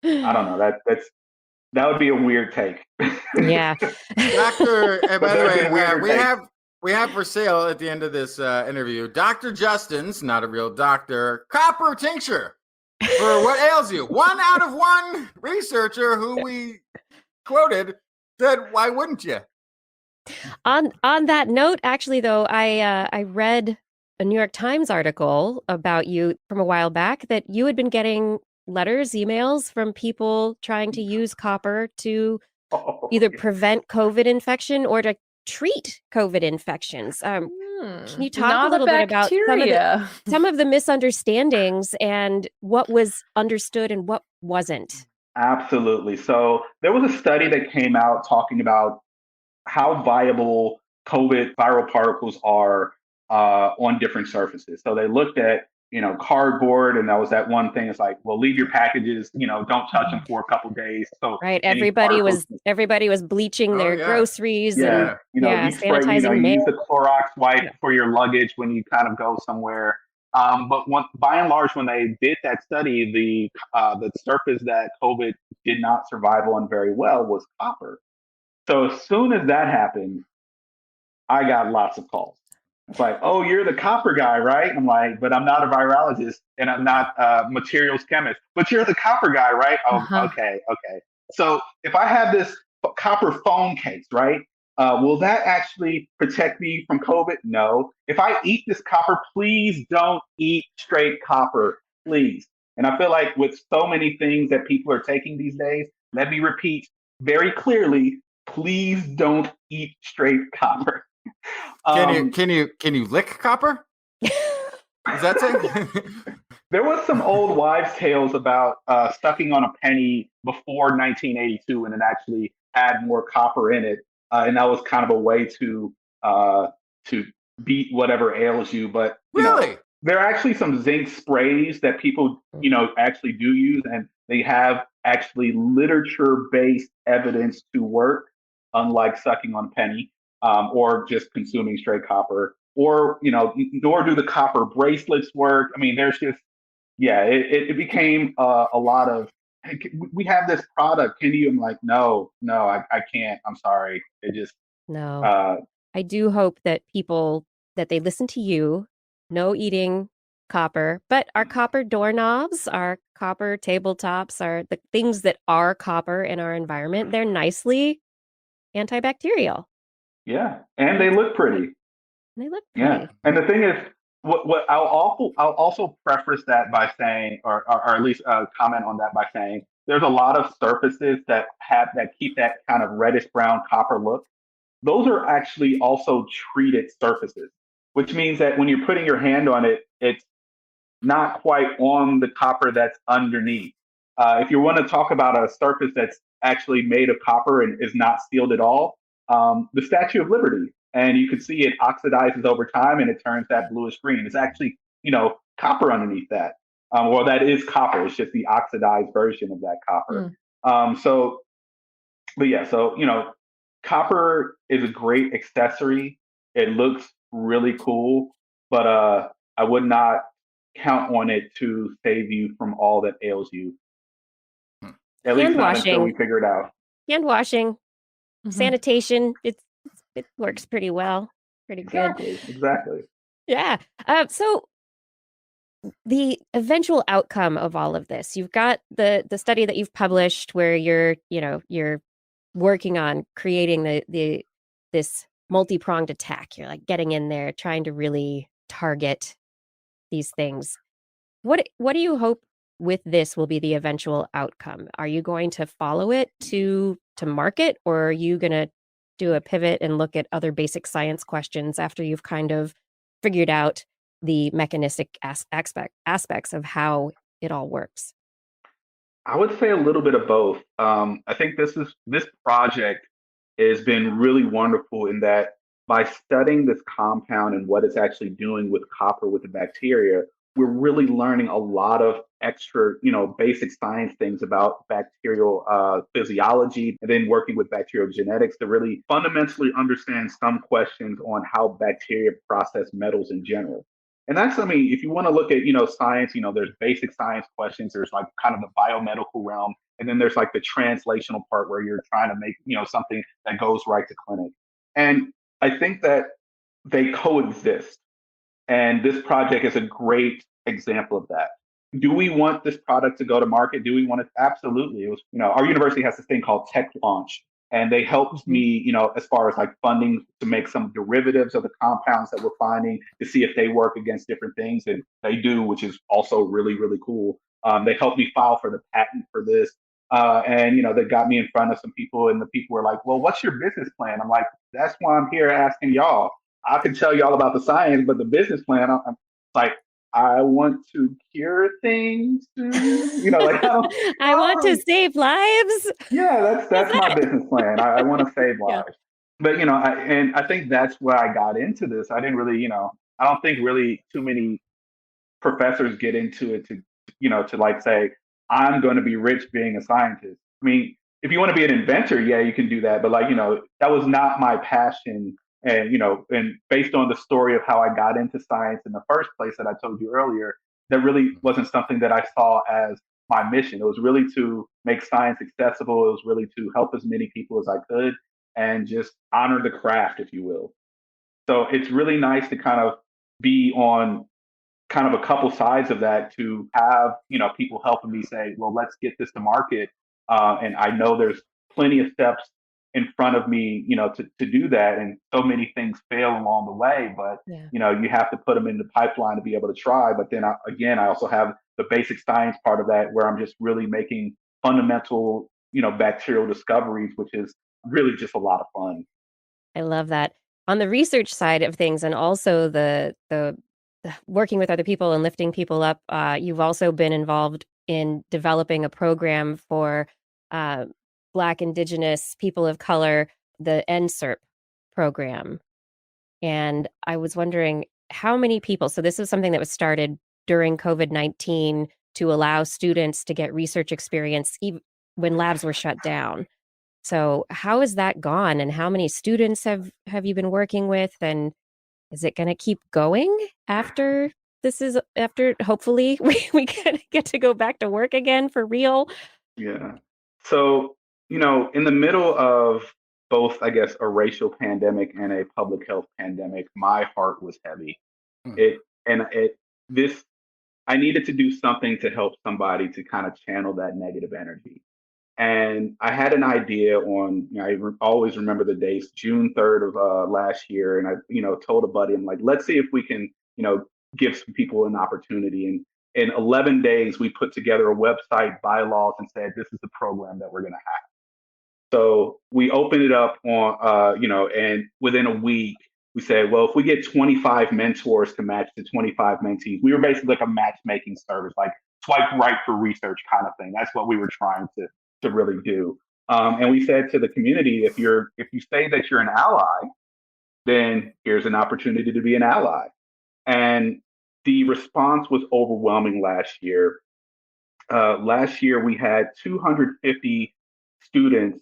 I don't know, that would be a weird take. Yeah. Doctor, and by the way, weird take. we have for sale at the end of this interview, Dr. Justin's, not a real doctor, copper tincture for what ails you. 1 out of 1 researcher who we quoted said, "Why wouldn't you?" On that note, actually, though, I read a New York Times article about you from a while back that you had been getting letters, emails from people trying to use copper to either prevent COVID infection or to treat COVID infections. Can you talk a little bit about some of the misunderstandings and what was understood and what wasn't? Absolutely. So there was a study that came out talking about how viable COVID viral particles are on different surfaces. So they looked at cardboard, and that was that one thing. It's like, well, leave your packages, don't touch them for a couple of days. So right, everybody was bleaching their groceries and sanitizing. You use the Clorox wipe for your luggage when you kind of go somewhere. But by and large, when they did that study, the surface that COVID did not survive on very well was copper. So as soon as that happened, I got lots of calls. It's like, oh, you're the copper guy, right? I'm like, but I'm not a virologist and I'm not a materials chemist, but you're the copper guy, right? Oh, okay. So if I have this copper phone case, right? Will that actually protect me from COVID? No. If I eat this copper, please don't eat straight copper, please. And I feel like with so many things that people are taking these days, let me repeat very clearly, please don't eat straight copper. Can you lick copper? Is that it? There was some old wives' tales about sucking on a penny before 1982, and it actually had more copper in it, and that was kind of a way to beat whatever ails you. But really, there are actually some zinc sprays that people actually do use, and they have actually literature-based evidence to work, unlike sucking on a penny. Or just consuming straight copper, or nor do the copper bracelets work. I mean, there's just it became a lot of, hey, we have this product. Can you? I'm like, no, I can't. I'm sorry. It just no. I do hope that people that they listen to you, no eating copper, but our copper doorknobs, our copper tabletops, are the things that are copper in our environment. They're nicely antibacterial. Yeah, and they look pretty. They look pretty. Yeah, and the thing is, what I'll also preface that by saying, or at least comment on that by saying, there's a lot of surfaces that keep that kind of reddish brown copper look. Those are actually also treated surfaces, which means that when you're putting your hand on it, it's not quite on the copper that's underneath. If you want to talk about a surface that's actually made of copper and is not sealed at all, the Statue of Liberty, and you can see it oxidizes over time and it turns that bluish green. It's actually, copper underneath that. Well, that is copper. It's just the oxidized version of that copper. So copper is a great accessory. It looks really cool, but I would not count on it to save you from all that ails you. At least not until we figure it out. Hand washing. Sanitation, it works pretty well, pretty good. Exactly. Yeah. So the eventual outcome of all of this, you've got the study that you've published where you're working on creating this multi-pronged attack. You're like getting in there, trying to really target these things. What do you hope with this will be the eventual outcome? Are you going to follow it to market, or are you going to do a pivot and look at other basic science questions after you've kind of figured out the mechanistic aspects of how it all works? I would say a little bit of both. I think this project has been really wonderful in that by studying this compound and what it's actually doing with copper with the bacteria, we're really learning a lot of extra, basic science things about bacterial physiology, and then working with bacterial genetics to really fundamentally understand some questions on how bacteria process metals in general. And that's, I mean, if you want to look at, science, there's basic science questions, there's like kind of the biomedical realm, and then there's like the translational part where you're trying to make, something that goes right to clinic. And I think that they coexist. And this project is a great example of that. Do we want this product to go to market? Do we want it? Absolutely. It was, our university has this thing called Tech Launch, and they helped me, as far as like funding to make some derivatives of the compounds that we're finding to see if they work against different things. And they do, which is also really, really cool. They helped me file for the patent for this. And, they got me in front of some people, and the people were like, well, what's your business plan? I'm like, that's why I'm here asking y'all. I can tell you all about the science, but the business plan, I'm like, I want to cure things. Like I want to save lives. Yeah, that's my business plan. I want to save lives. Yeah. But I think that's where I got into this. I didn't really, I don't think really too many professors get into it to like say, I'm going to be rich being a scientist. I mean, if you want to be an inventor, yeah, you can do that. But like, that was not my passion. And, and based on the story of how I got into science in the first place that I told you earlier, that really wasn't something that I saw as my mission. It was really to make science accessible. It was really to help as many people as I could and just honor the craft, if you will. So it's really nice to kind of be on kind of a couple sides of that, to have, people helping me say, well, let's get this to market. And I know there's plenty of steps in front of me, to do that. And so many things fail along the way, but, you have to put them in the pipeline to be able to try. But then I also have the basic science part of that, where I'm just really making fundamental, bacterial discoveries, which is really just a lot of fun. I love that. On the research side of things, and also the working with other people and lifting people up, you've also been involved in developing a program for Black, Indigenous, people of color, the NSERP program. And I was wondering how many people, so this is something that was started during COVID-19 to allow students to get research experience even when labs were shut down. So how has that gone, and how many students have you been working with, and is it going to keep going after hopefully we get to go back to work again for real? Yeah. So, in the middle of both, I guess, a racial pandemic and a public health pandemic, my heart was heavy. I needed to do something to help somebody to kind of channel that negative energy. And I had an idea on, always remember the dates, June 3rd of last year. And I, told a buddy, I'm like, let's see if we can, give some people an opportunity. And in 11 days, we put together a website, bylaws, and said, this is the program that we're going to have. So we opened it up on, and within a week, we said, well, if we get 25 mentors to match the 25 mentees, we were basically like a matchmaking service, like swipe right for research kind of thing. That's what we were trying to really do. And we said to the community, if you say that you're an ally, then here's an opportunity to be an ally. And the response was overwhelming last year. Last year, we had 250 students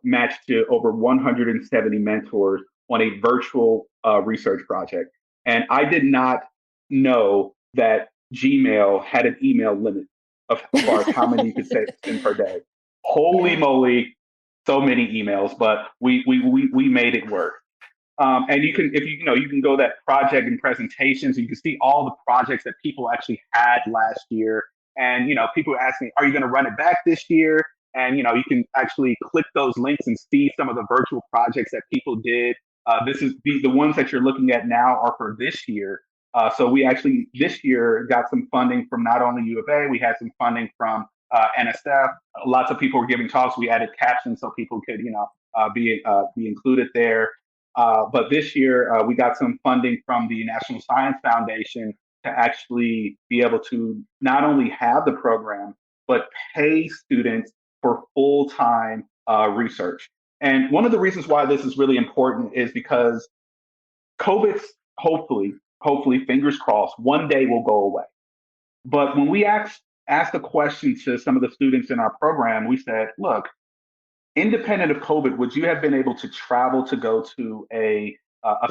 matched to over 170 mentors on a virtual research project. And I did not know that Gmail had an email limit as far as how many you could send per day. Holy moly, so many emails, but we made it work. And you can, you can go that project and presentations, and you can see all the projects that people actually had last year. And, people ask me, are you going to run it back this year? And, you can actually click those links and see some of the virtual projects that people did. The ones that you're looking at now are for this year. So we actually, this year, got some funding from not only U of A, we had some funding from NSF. Lots of people were giving talks. We added captions so people could, be included there. But this year, we got some funding from the National Science Foundation to actually be able to not only have the program, but pay students for full-time research. And one of the reasons why this is really important is because COVID, hopefully, fingers crossed, one day will go away. But when we asked the question to some of the students in our program, we said, look, independent of COVID, would you have been able to travel to go to a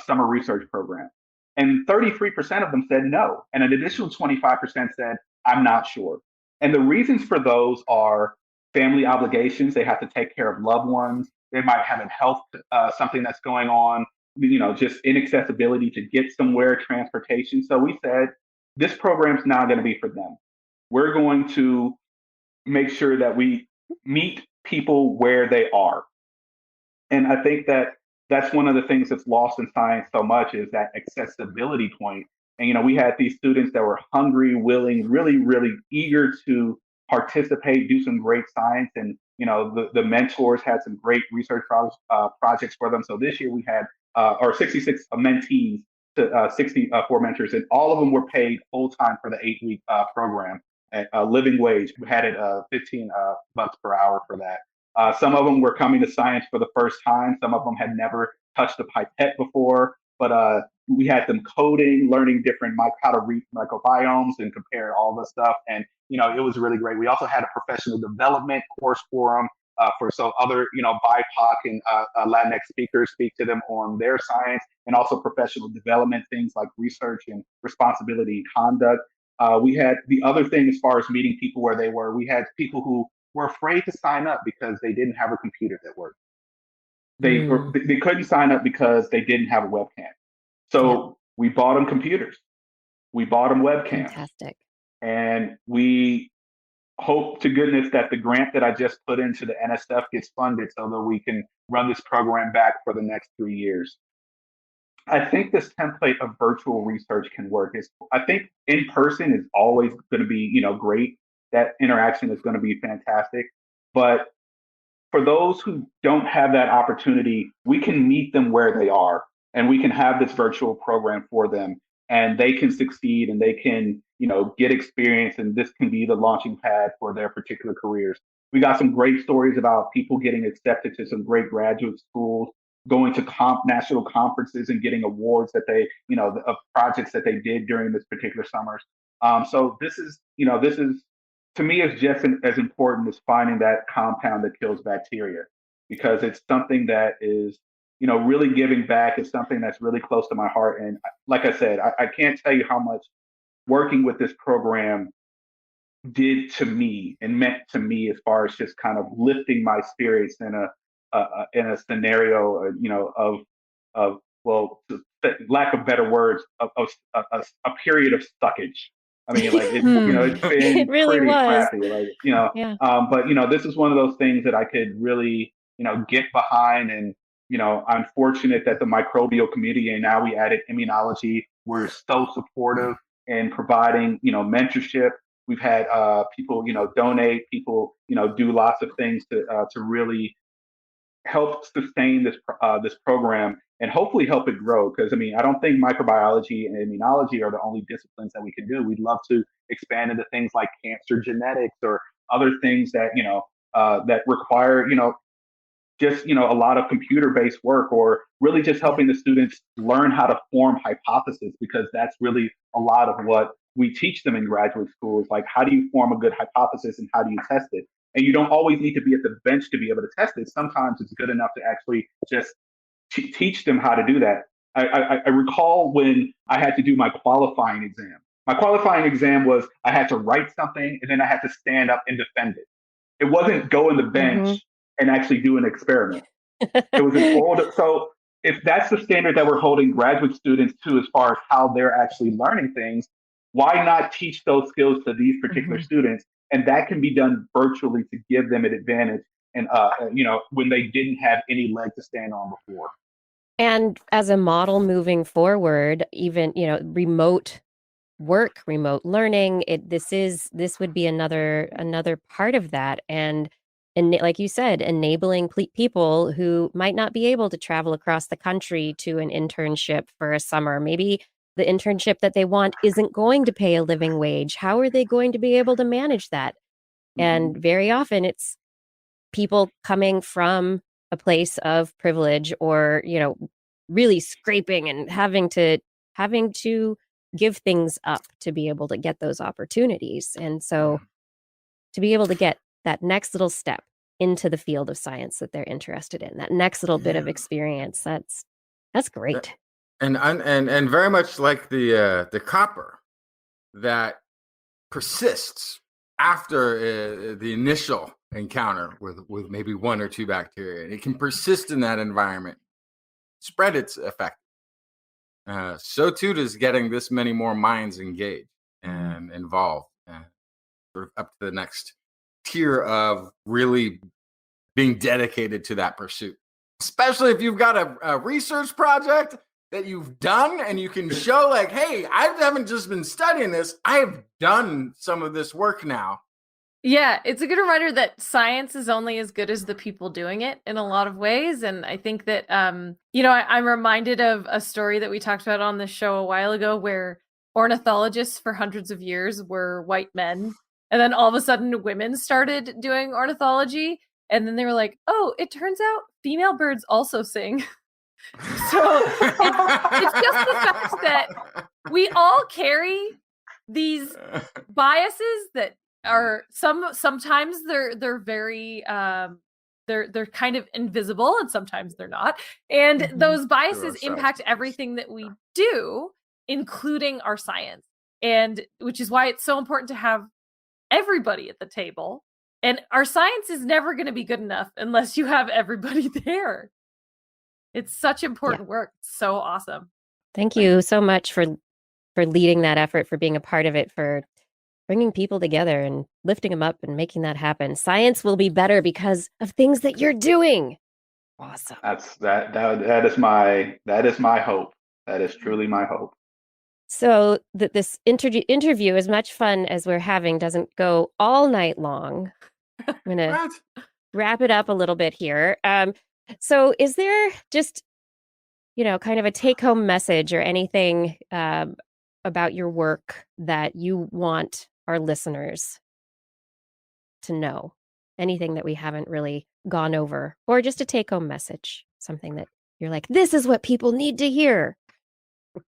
summer research program? And 33% of them said no. And an additional 25% said, I'm not sure. And the reasons for those are family obligations. They have to take care of loved ones. They might have a health, something that's going on, just inaccessibility to get somewhere, transportation. So we said, this program's not going to be for them. We're going to make sure that we meet people where they are. And I think that that's one of the things that's lost in science so much is that accessibility point. And, we had these students that were hungry, willing, really, really eager to participate, do some great science. And, the mentors had some great research projects for them. So this year we had 66 mentees to 64 mentors, and all of them were paid full time for the 8-week program at living wage. We had it $15 per hour for that. Some of them were coming to science for the first time. Some of them had never touched a pipette before, but we had them coding, learning different how to read microbiomes and compare all the stuff. And, it was really great. We also had a professional development course for them so other, BIPOC and Latinx speakers speak to them on their science, and also professional development, things like research and responsibility and conduct. We had the other thing as far as meeting people where they were. We had people who were afraid to sign up because they didn't have a computer that worked. They couldn't sign up because they didn't have a webcam. So we bought them computers. We bought them webcams. Fantastic. And we hope to goodness that the grant that I just put into the NSF gets funded so that we can run this program back for the next 3 years. I think this template of virtual research can work. I think in person is always going to be, great. That interaction is going to be fantastic. But for those who don't have that opportunity, we can meet them where they are, and we can have this virtual program for them, and they can succeed, and they can, get experience, and this can be the launching pad for their particular careers. We got some great stories about people getting accepted to some great graduate schools, going to national conferences and getting awards that they, of projects that they did during this particular summers. So this is to me, is just as important as finding that compound that kills bacteria, because it's something that is, really giving back. It's something that's really close to my heart. And like I said, I can't tell you how much working with this program did to me and meant to me as far as just kind of lifting my spirits in a scenario, of lack of better words, of a period of stuckage. I mean, like it's been It really pretty was. crappy, Yeah. But this is one of those things that I could really, get behind. And I'm fortunate that the microbial community, and now we added immunology, we're so supportive in providing, mentorship. We've had people, donate, people, do lots of things to really help sustain this program and hopefully help it grow. Because I don't think microbiology and immunology are the only disciplines that we can do. We'd love to expand into things like cancer genetics or other things that that require just a lot of computer-based work, or really just helping the students learn how to form hypotheses, because that's really a lot of what we teach them in graduate school, is like, how do you form a good hypothesis and how do you test it? And you don't always need to be at the bench to be able to test it. Sometimes it's good enough to actually just teach them how to do that. I recall when I had to do my qualifying exam. My qualifying exam was I had to write something and then I had to stand up and defend it. It wasn't go on the bench and actually do an experiment. It was an old. So if that's the standard that we're holding graduate students to as far as how they're actually learning things, why not teach those skills to these particular students? And that can be done virtually to give them an advantage. And, when they didn't have any leg to stand on before. And as a model moving forward, even, remote work, remote learning, this would be another part of that. And like you said, enabling people who might not be able to travel across the country to an internship for a summer. Maybe the internship that they want isn't going to pay a living wage. How are they going to be able to manage that? And very often it's people coming from a place of privilege or, really scraping and having to give things up to be able to get those opportunities. And so to be able to get that next little step into the field of science that they're interested in, that next little bit of experience, that's great. And very much like the copper that persists after the initial encounter with maybe one or two bacteria. It can persist in that environment, spread its effect. So too does getting this many more minds engaged and involved, sort of up to the next tier of really being dedicated to that pursuit. Especially if you've got a research project that you've done and you can show like, hey, I haven't just been studying this, I have done some of this work now. Yeah, it's a good reminder that science is only as good as the people doing it in a lot of ways. And I think that, I'm reminded of a story that we talked about on the show a while ago where ornithologists for hundreds of years were white men. And then all of a sudden women started doing ornithology. And then they were like, oh, it turns out female birds also sing. So it's just the fact that we all carry these biases that are sometimes they're very they're kind of invisible and sometimes they're not. And those biases impact everything that we do, including our science. And which is why it's so important to have everybody at the table. And our science is never going to be good enough unless you have everybody there. It's such important work. It's so awesome. Thank you so much for leading that effort, for being a part of it, for bringing people together and lifting them up and making that happen. Science will be better because of things that you're doing. Awesome. That is my hope. That is truly my hope. So that this interview, as much fun as we're having, doesn't go all night long. I'm going to wrap it up a little bit here. So is there just, kind of a take-home message or anything about your work that you want our listeners to know? Anything that we haven't really gone over, or just a take-home message, something that you're like, this is what people need to hear?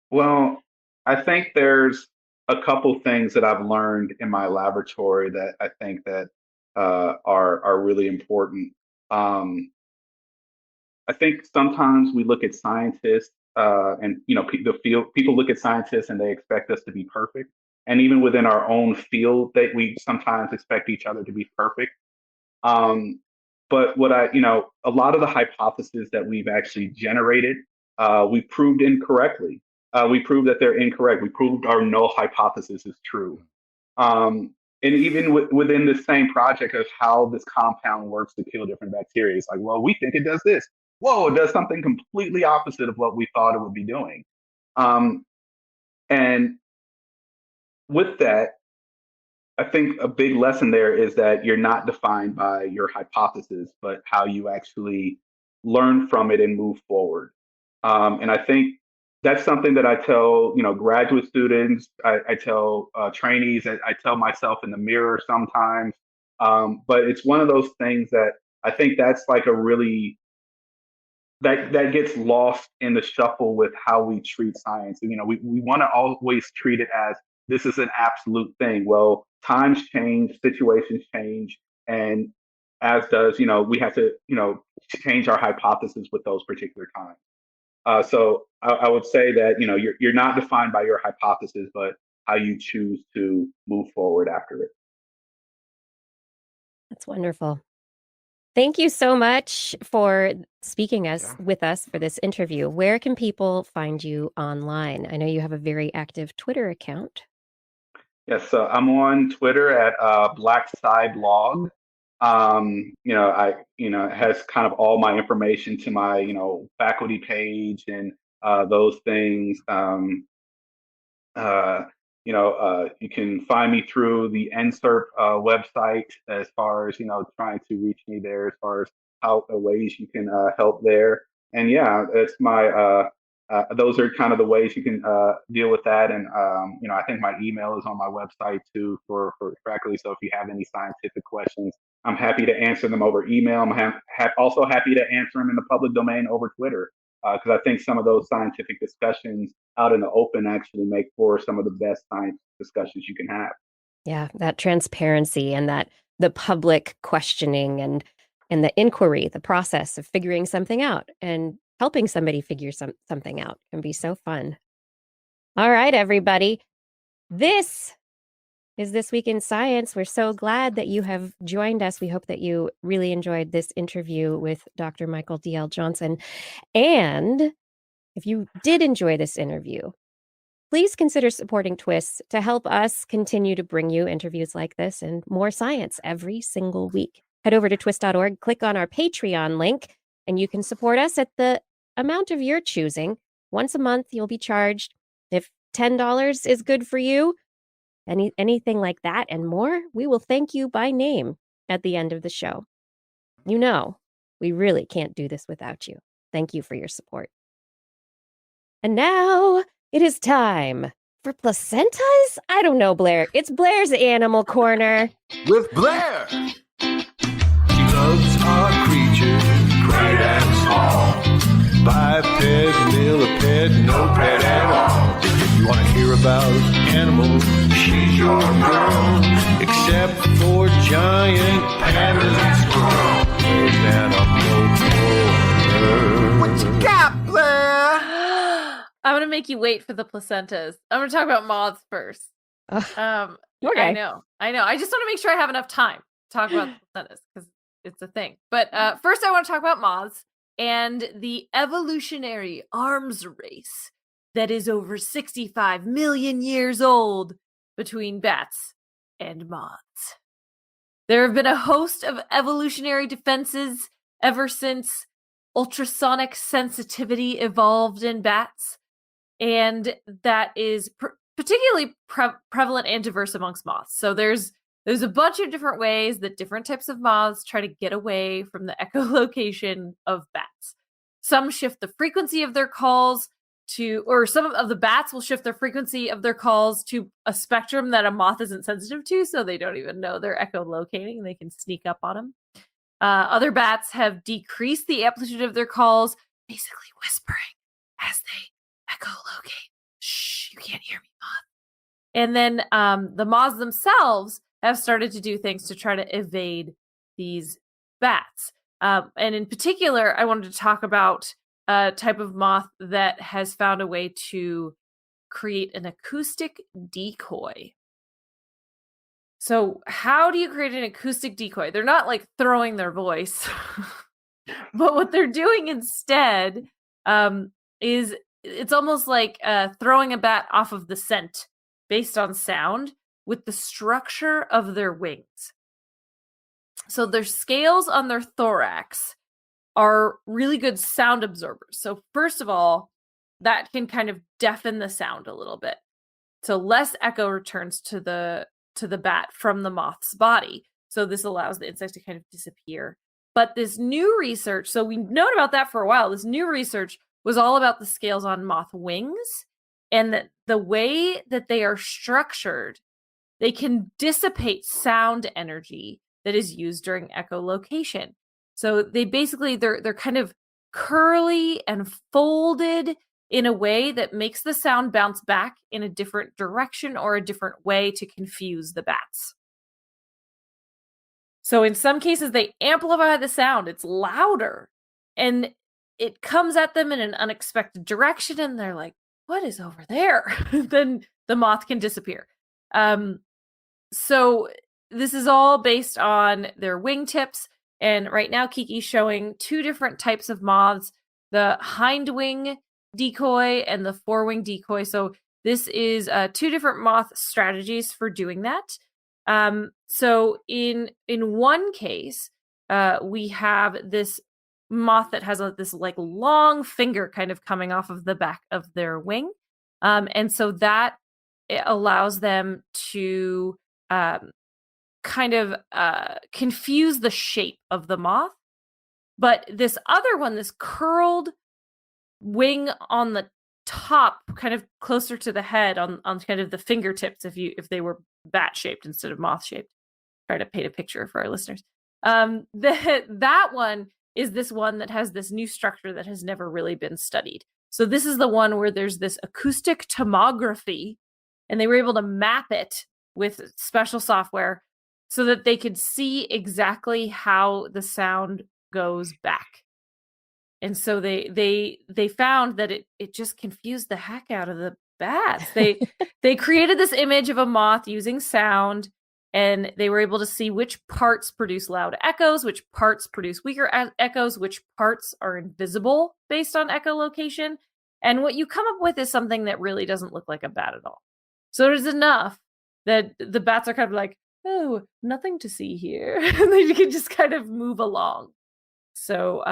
Well, I think there's a couple things that I've learned in my laboratory that I think that are really important. I think sometimes we look at scientists and people look at scientists and they expect us to be perfect. And even within our own field, that we sometimes expect each other to be perfect. But a lot of the hypotheses that we've actually generated, we proved incorrectly. We proved that they're incorrect. We proved our null hypothesis is true. And even within the same project of how this compound works to kill different bacteria, it's like, well, we think it does this. Whoa, it does something completely opposite of what we thought it would be doing. And with that, I think a big lesson there is that you're not defined by your hypothesis, but how you actually learn from it and move forward. And I think that's something that I tell, graduate students, I tell trainees, I tell myself in the mirror sometimes. But it's one of those things that I think that's like a really, that gets lost in the shuffle with how we treat science. We want to always treat it as this is an absolute thing. Well, times change, situations change, and as does, we have to, change our hypothesis with those particular times. So I would say that, you're not defined by your hypothesis, but how you choose to move forward after it. That's wonderful. Thank you so much for speaking with us for this interview. Where can people find you online? I know you have a very active Twitter account. Yes, so I'm on Twitter at BlackSciBlog. It has kind of all my information to my, faculty page and those things. You can find me through the NSERP website as far as, trying to reach me there as far as how ways you can help there. And yeah, it's my, those are kind of the ways you can deal with that. And, I think my email is on my website too for faculty. So if you have any scientific questions, I'm happy to answer them over email. I'm also happy to answer them in the public domain over Twitter, because I think some of those scientific discussions out in the open actually make for some of the best science discussions you can have. Yeah, that transparency and that the public questioning and the inquiry, the process of figuring something out and helping somebody figure something out can be so fun. All right, everybody. This is This Week in Science. We're so glad that you have joined us. We hope that you really enjoyed this interview with Dr. Michael D.L. Johnson. And if you did enjoy this interview, please consider supporting TWIS to help us continue to bring you interviews like this and more science every single week. Head over to twis.org, click on our Patreon link, and you can support us at the amount of your choosing. Once a month, you'll be charged. If $10 is good for you, anything like that and more, we will thank you by name at the end of the show. You know, we really can't do this without you. Thank you for your support. And now it is time for placentas? I don't know, Blair. It's Blair's Animal Corner. With Blair. She loves our creatures, great and small. Biped, millipede, no pet at all. If you want to hear about animals, she's your girl. Except for giant pandas and squirrels. There's Animal Corner. What you got, Blair? I'm gonna make you wait for the placentas. I'm gonna talk about moths first. Okay. I know. I just want to make sure I have enough time to talk about the placentas because it's a thing. But first, I want to talk about moths and the evolutionary arms race that is over 65 million years old between bats and moths. There have been a host of evolutionary defenses ever since ultrasonic sensitivity evolved in bats, and that is particularly prevalent and diverse amongst moths. So there's a bunch of different ways that different types of moths try to get away from the echolocation of bats. Some shift the frequency of their calls or some of the bats will shift their frequency of their calls to a spectrum that a moth isn't sensitive to, so they don't even know they're echolocating and they can sneak up on them. Other bats have decreased the amplitude of their calls, basically whispering as they echolocate. Shh, you can't hear me, moth. And then the moths themselves have started to do things to try to evade these bats. And in particular, I wanted to talk about a type of moth that has found a way to create an acoustic decoy. So how do you create an acoustic decoy? They're not like throwing their voice, but what they're doing instead is it's almost like throwing a bat off of the scent based on sound with the structure of their wings. So their scales on their thorax are really good sound absorbers. So first of all, that can kind of deafen the sound a little bit. So less echo returns to the bat from the moth's body. So this allows the insect to kind of disappear. But this new research, so we've known about that for a while, this new research was all about the scales on moth wings and that the way that they are structured, they can dissipate sound energy that is used during echolocation. So they basically, they're kind of curly and folded in a way that makes the sound bounce back in a different direction or a different way to confuse the bats. So in some cases, they amplify the sound. It's louder and it comes at them in an unexpected direction. And they're like, what is over there? Then the moth can disappear. So this is all based on their wingtips. And right now, Kiki's showing two different types of moths, the hind wing decoy and the forewing decoy. So this is two different moth strategies for doing that. So in one case, we have this moth that has this like long finger kind of coming off of the back of their wing. And so that it allows them to kind of confuse the shape of the moth. But this other one, this curled wing on the top, kind of closer to the head on kind of the fingertips, if they were bat shaped instead of moth shaped. Try to paint a picture for our listeners. That one is this one that has this new structure that has never really been studied. So this is the one where there's this acoustic tomography, and they were able to map it with special software so that they could see exactly how the sound goes back. And so they found that it just confused the heck out of the bats. They created this image of a moth using sound, and they were able to see which parts produce loud echoes, which parts produce weaker echoes, which parts are invisible based on echolocation. And what you come up with is something that really doesn't look like a bat at all. So it is enough that the bats are kind of like, oh, nothing to see here. And they can just kind of move along. So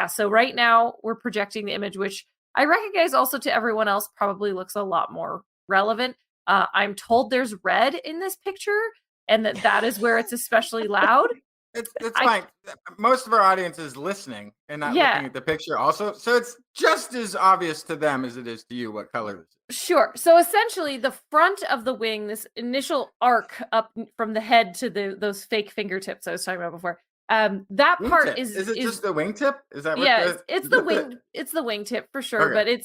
so right now we're projecting the image, which I recognize also to everyone else probably looks a lot more relevant. I'm told there's red in this picture, and that is where it's especially loud. It's fine. Most of our audience is listening and not looking at the picture also. So it's just as obvious to them as it is to you what color this is. Sure. So essentially the front of the wing, this initial arc up from the head to those fake fingertips I was talking about before, that Wing part tip. is it just the wingtip? Is that what it's the wing it's the wingtip for sure, Okay.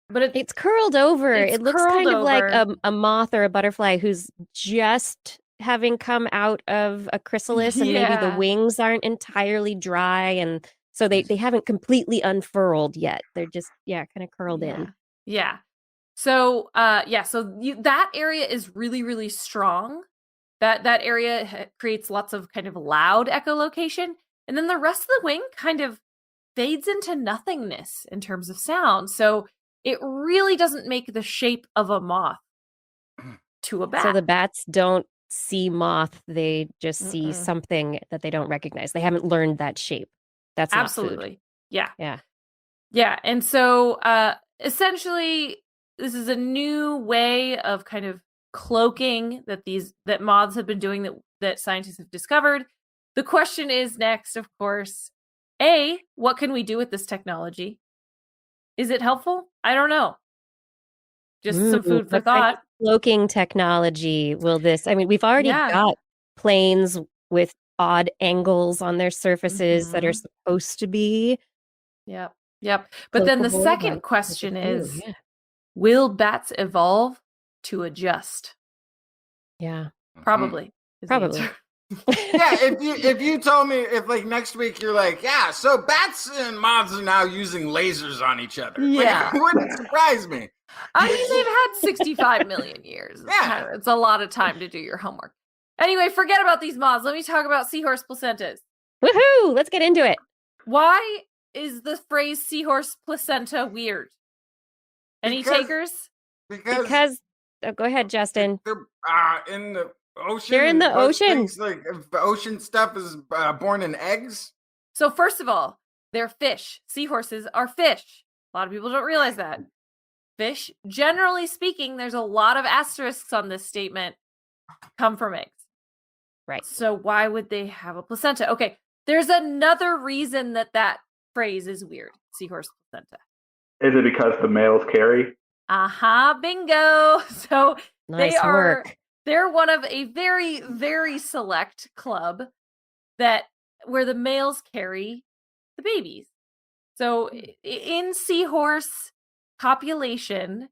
but It's curled over. It's It looks curled kind of like over. a moth or a butterfly who's just having come out of a chrysalis, and maybe the Yeah. wings aren't entirely dry, and so they haven't completely unfurled yet. They're just kind of curled in. Yeah. So that area is really, really strong. That area creates lots of kind of loud echolocation, and then the rest of the wing kind of fades into nothingness in terms of sound. So it really doesn't make the shape of a moth to a bat. So the bats don't see moth, they just see something that they don't recognize. They haven't learned that shape. That's not food. Absolutely. Yeah. Yeah. Yeah. And so essentially this is a new way of kind of cloaking that moths have been doing that scientists have discovered. The question is next, of course, A, what can we do with this technology? Is it helpful? I don't know. Just some food for what kind thought. of cloaking technology will this? I mean, we've already got planes with odd angles on their surfaces that are supposed to be. Yep. But then the cloakable, second but question is, yeah. will bats evolve to adjust? Yeah. Probably. is the Probably. answer. Yeah, if you told me if like next week you're like, yeah, so bats and moths are now using lasers on each other. Yeah. Like, it wouldn't surprise me. I mean, they've had 65 million years. It's a lot of time to do your homework. Anyway, forget about these moths. Let me talk about seahorse placentas. Woohoo! Let's get into it. Why is the phrase seahorse placenta weird? Any takers? Because go ahead, Justin. They're in the ocean. They're in the ocean. Things like if the ocean stuff is born in eggs. So first of all, they're fish. Seahorses are fish. A lot of people don't realize that. Fish, generally speaking, there's a lot of asterisks on this statement, come from eggs. Right. So why would they have a placenta? Okay, there's another reason that phrase is weird. Seahorse placenta. Is it because the males carry? Bingo. So Nice work. They're one of a very, very select club where the males carry the babies. So in seahorse copulation,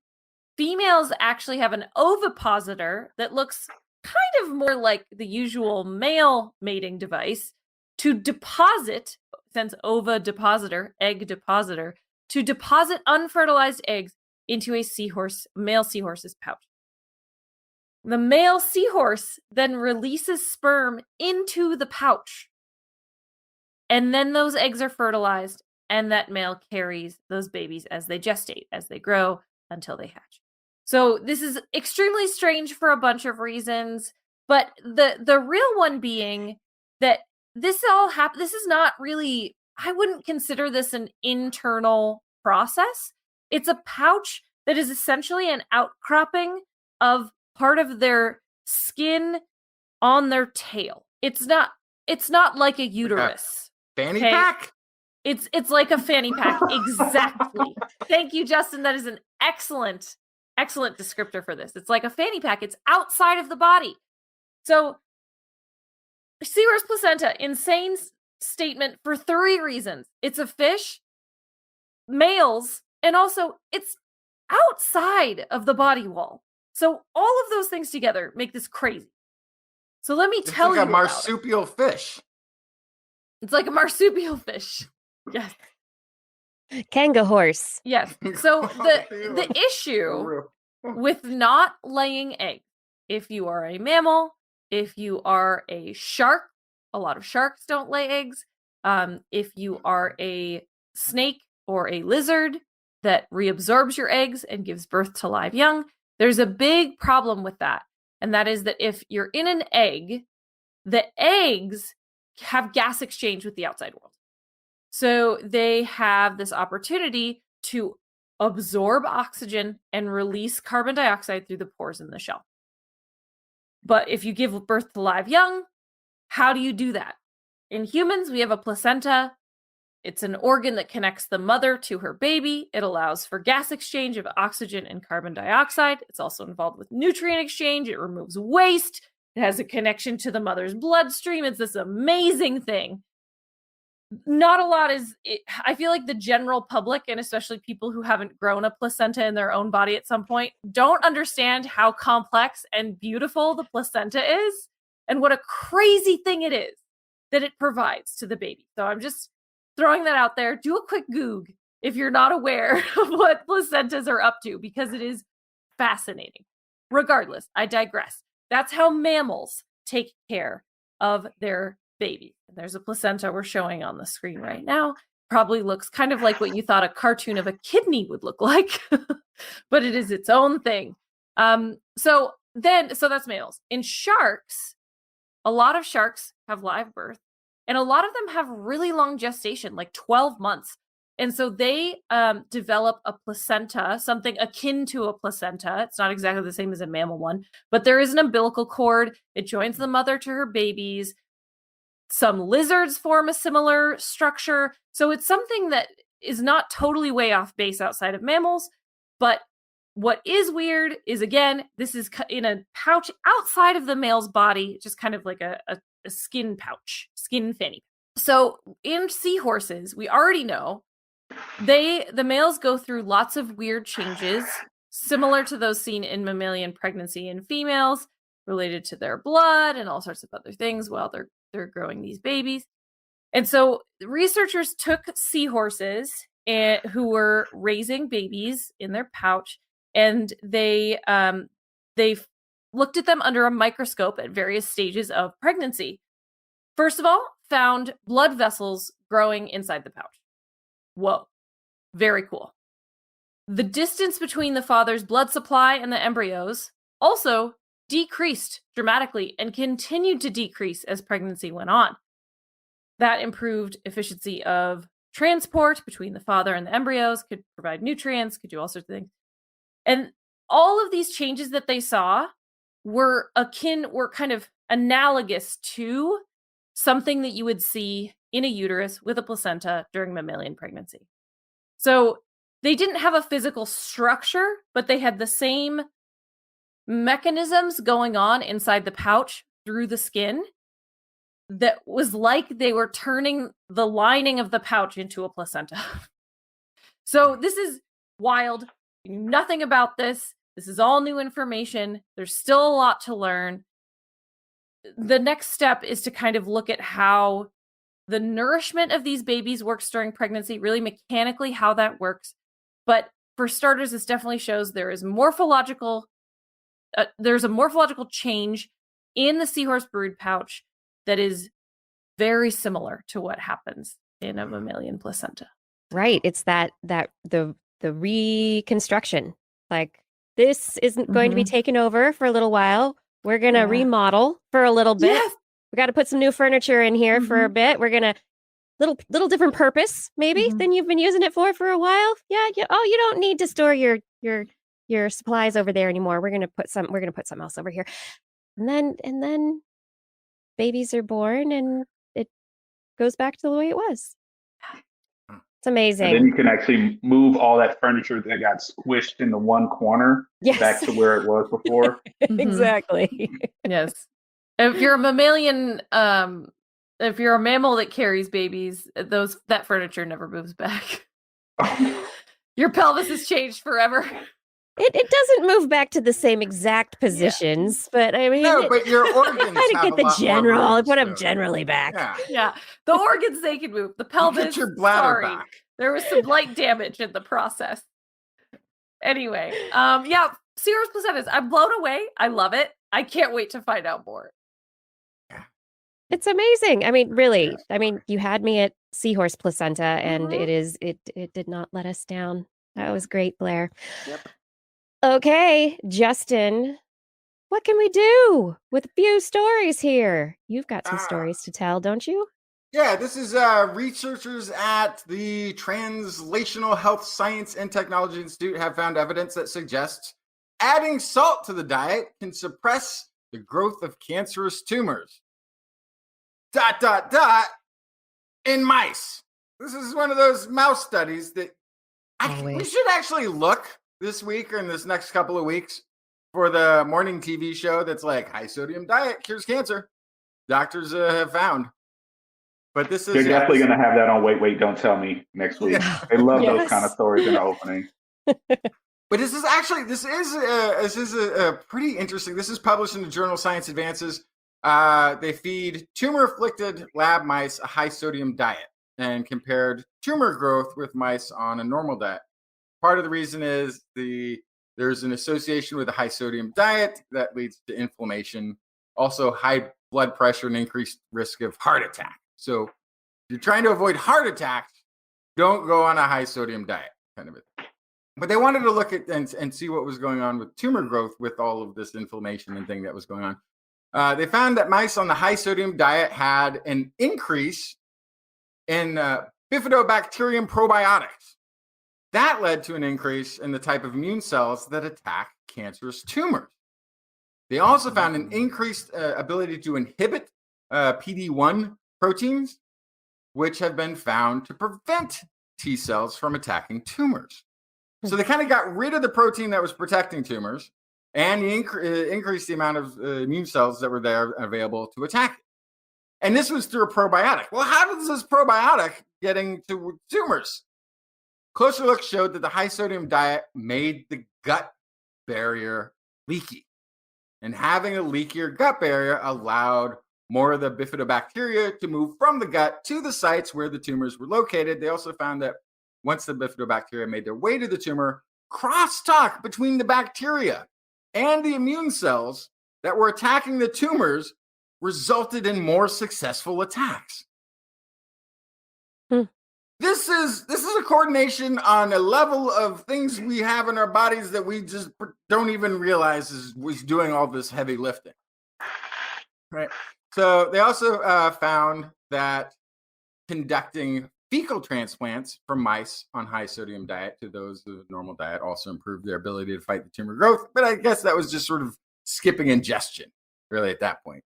females actually have an ovipositor that looks kind of more like the usual male mating device to deposit, since ovipositor, egg depositor, to deposit unfertilized eggs into a male seahorse's pouch. The male seahorse then releases sperm into the pouch. And then those eggs are fertilized, and that male carries those babies as they gestate, as they grow until they hatch. So this is extremely strange for a bunch of reasons, but the real one being that this is not really, I wouldn't consider this an internal process. It's a pouch that is essentially an outcropping of part of their skin on their tail. It's not like a uterus. Fanny pack? It's like a fanny pack. Exactly. Thank you, Justin. That is an excellent descriptor for this. It's like a fanny pack. It's outside of the body. So Seahorse placenta, insane statement for 3 reasons. It's a fish, males, and also it's outside of the body wall. So all of those things together make this crazy. So let me It's tell like you a about it. marsupial fish. It's like a marsupial fish. Yes. Kanga horse. Yes. So the issue with not laying eggs, if you are a mammal, if you are a shark, a lot of sharks don't lay eggs. If you are a snake or a lizard that reabsorbs your eggs and gives birth to live young, there's a big problem with that. And that is that if you're in an egg, the eggs have gas exchange with the outside world. So they have this opportunity to absorb oxygen and release carbon dioxide through the pores in the shell. But if you give birth to live young, how do you do that? In humans, we have a placenta. It's an organ that connects the mother to her baby. It allows for gas exchange of oxygen and carbon dioxide. It's also involved with nutrient exchange. It removes waste. It has a connection to the mother's bloodstream. It's this amazing thing. Not a lot I feel like the general public, and especially people who haven't grown a placenta in their own body at some point, don't understand how complex and beautiful the placenta is and what a crazy thing it is that it provides to the baby. So I'm just throwing that out there. Do a quick Goog if you're not aware of what placentas are up to, because it is fascinating. Regardless, I digress. That's how mammals take care of their baby. And there's a placenta we're showing on the screen right now. Probably looks kind of like what you thought a cartoon of a kidney would look like, but it is its own thing. So that's males. In sharks, a lot of sharks have live birth, and a lot of them have really long gestation, like 12 months. And so they develop a placenta, something akin to a placenta. It's not exactly the same as a mammal one, but there is an umbilical cord. It joins the mother to her babies. Some lizards form a similar structure. So it's something that is not totally way off base outside of mammals. But what is weird is, again, this is in a pouch outside of the male's body, just kind of like a skin pouch, skin fanny. So in seahorses, we already know the males go through lots of weird changes, similar to those seen in mammalian pregnancy in females, related to their blood and all sorts of other things while they're growing these babies. And so researchers took seahorses who were raising babies in their pouch, and they looked at them under a microscope at various stages of pregnancy. First of all, found blood vessels growing inside the pouch. Whoa, very cool. The distance between the father's blood supply and the embryos also decreased dramatically and continued to decrease as pregnancy went on. That improved efficiency of transport between the father and the embryos, could provide nutrients, could do all sorts of things. And all of these changes that they saw were kind of analogous to something that you would see in a uterus with a placenta during mammalian pregnancy. So they didn't have a physical structure, but they had the same mechanisms going on inside the pouch through the skin that was like they were turning the lining of the pouch into a placenta. So this is wild. We knew nothing about this. This is all new information. There's still a lot to learn. The next step is to kind of look at how the nourishment of these babies works during pregnancy, really mechanically how that works. But for starters, this definitely shows there's a morphological change in the seahorse brood pouch that is very similar to what happens in a mammalian placenta. Right. It's the reconstruction. Like, this isn't going to be taken over for a little while. We're going to remodel for a little bit. Yes. We got to put some new furniture in here for a bit. We're going to little different purpose maybe than you've been using it for a while. Yeah. You don't need to store your supplies over there anymore. We're going to put something else over here. And then babies are born and it goes back to the way it was. It's amazing. And then you can actually move all that furniture that got squished into one corner back to where it was before. Exactly. Yes. If you're a mammalian, if you're a mammal that carries babies, that furniture never moves back. Your pelvis has changed forever. It doesn't move back to the same exact positions, but I mean, No, but your organs I have get a the lot more general. room Put them to- generally back. Yeah. Yeah, the organs they can move. The pelvis, Get your bladder sorry, back. there was some light damage in the process. Anyway, yeah, Seahorse placentas. I'm blown away. I love it. I can't wait to find out more. It's amazing. I mean, really. I mean, you had me at Seahorse placenta, and it did not let us down. That was great, Blair. Yep. Okay, Justin, what can we do with a few stories here? You've got some stories to tell, don't you? Yeah, this is researchers at the Translational Health Science and Technology Institute have found evidence that suggests adding salt to the diet can suppress the growth of cancerous tumors. ... in mice. This is one of those mouse studies that we should actually look this week or in this next couple of weeks for the morning TV show that's like high sodium diet cures cancer. Doctors have found. But this is... They're definitely going to have that on Wait, Don't Tell Me next week. They love those kind of stories in the opening. But this is a pretty interesting. This is published in the journal Science Advances. They feed tumor-afflicted lab mice a high-sodium diet and compared tumor growth with mice on a normal diet. Part of the reason is there's an association with a high-sodium diet that leads to inflammation, also high blood pressure and increased risk of heart attack. So if you're trying to avoid heart attacks, don't go on a high-sodium diet, kind of it. But they wanted to look at and see what was going on with tumor growth with all of this inflammation and thing that was going on. They found that mice on the high-sodium diet had an increase in bifidobacterium probiotics. That led to an increase in the type of immune cells that attack cancerous tumors. They also found an increased ability to inhibit PD-1 proteins, which have been found to prevent T cells from attacking tumors. So they kind of got rid of the protein that was protecting tumors and increased the amount of immune cells that were there available to attack it. And this was through a probiotic. Well, how does this probiotic getting to tumors? Closer look showed that the high sodium diet made the gut barrier leaky. And having a leakier gut barrier allowed more of the bifidobacteria to move from the gut to the sites where the tumors were located. They also found that once the bifidobacteria made their way to the tumor, crosstalk between the bacteria and the immune cells that were attacking the tumors resulted in more successful attacks. This is a coordination on a level of things we have in our bodies that we just don't even realize was doing all this heavy lifting. Right. So they also found that conducting fecal transplants from mice on high sodium diet to those of normal diet also improved their ability to fight the tumor growth. But I guess that was just sort of skipping ingestion, really, at that point.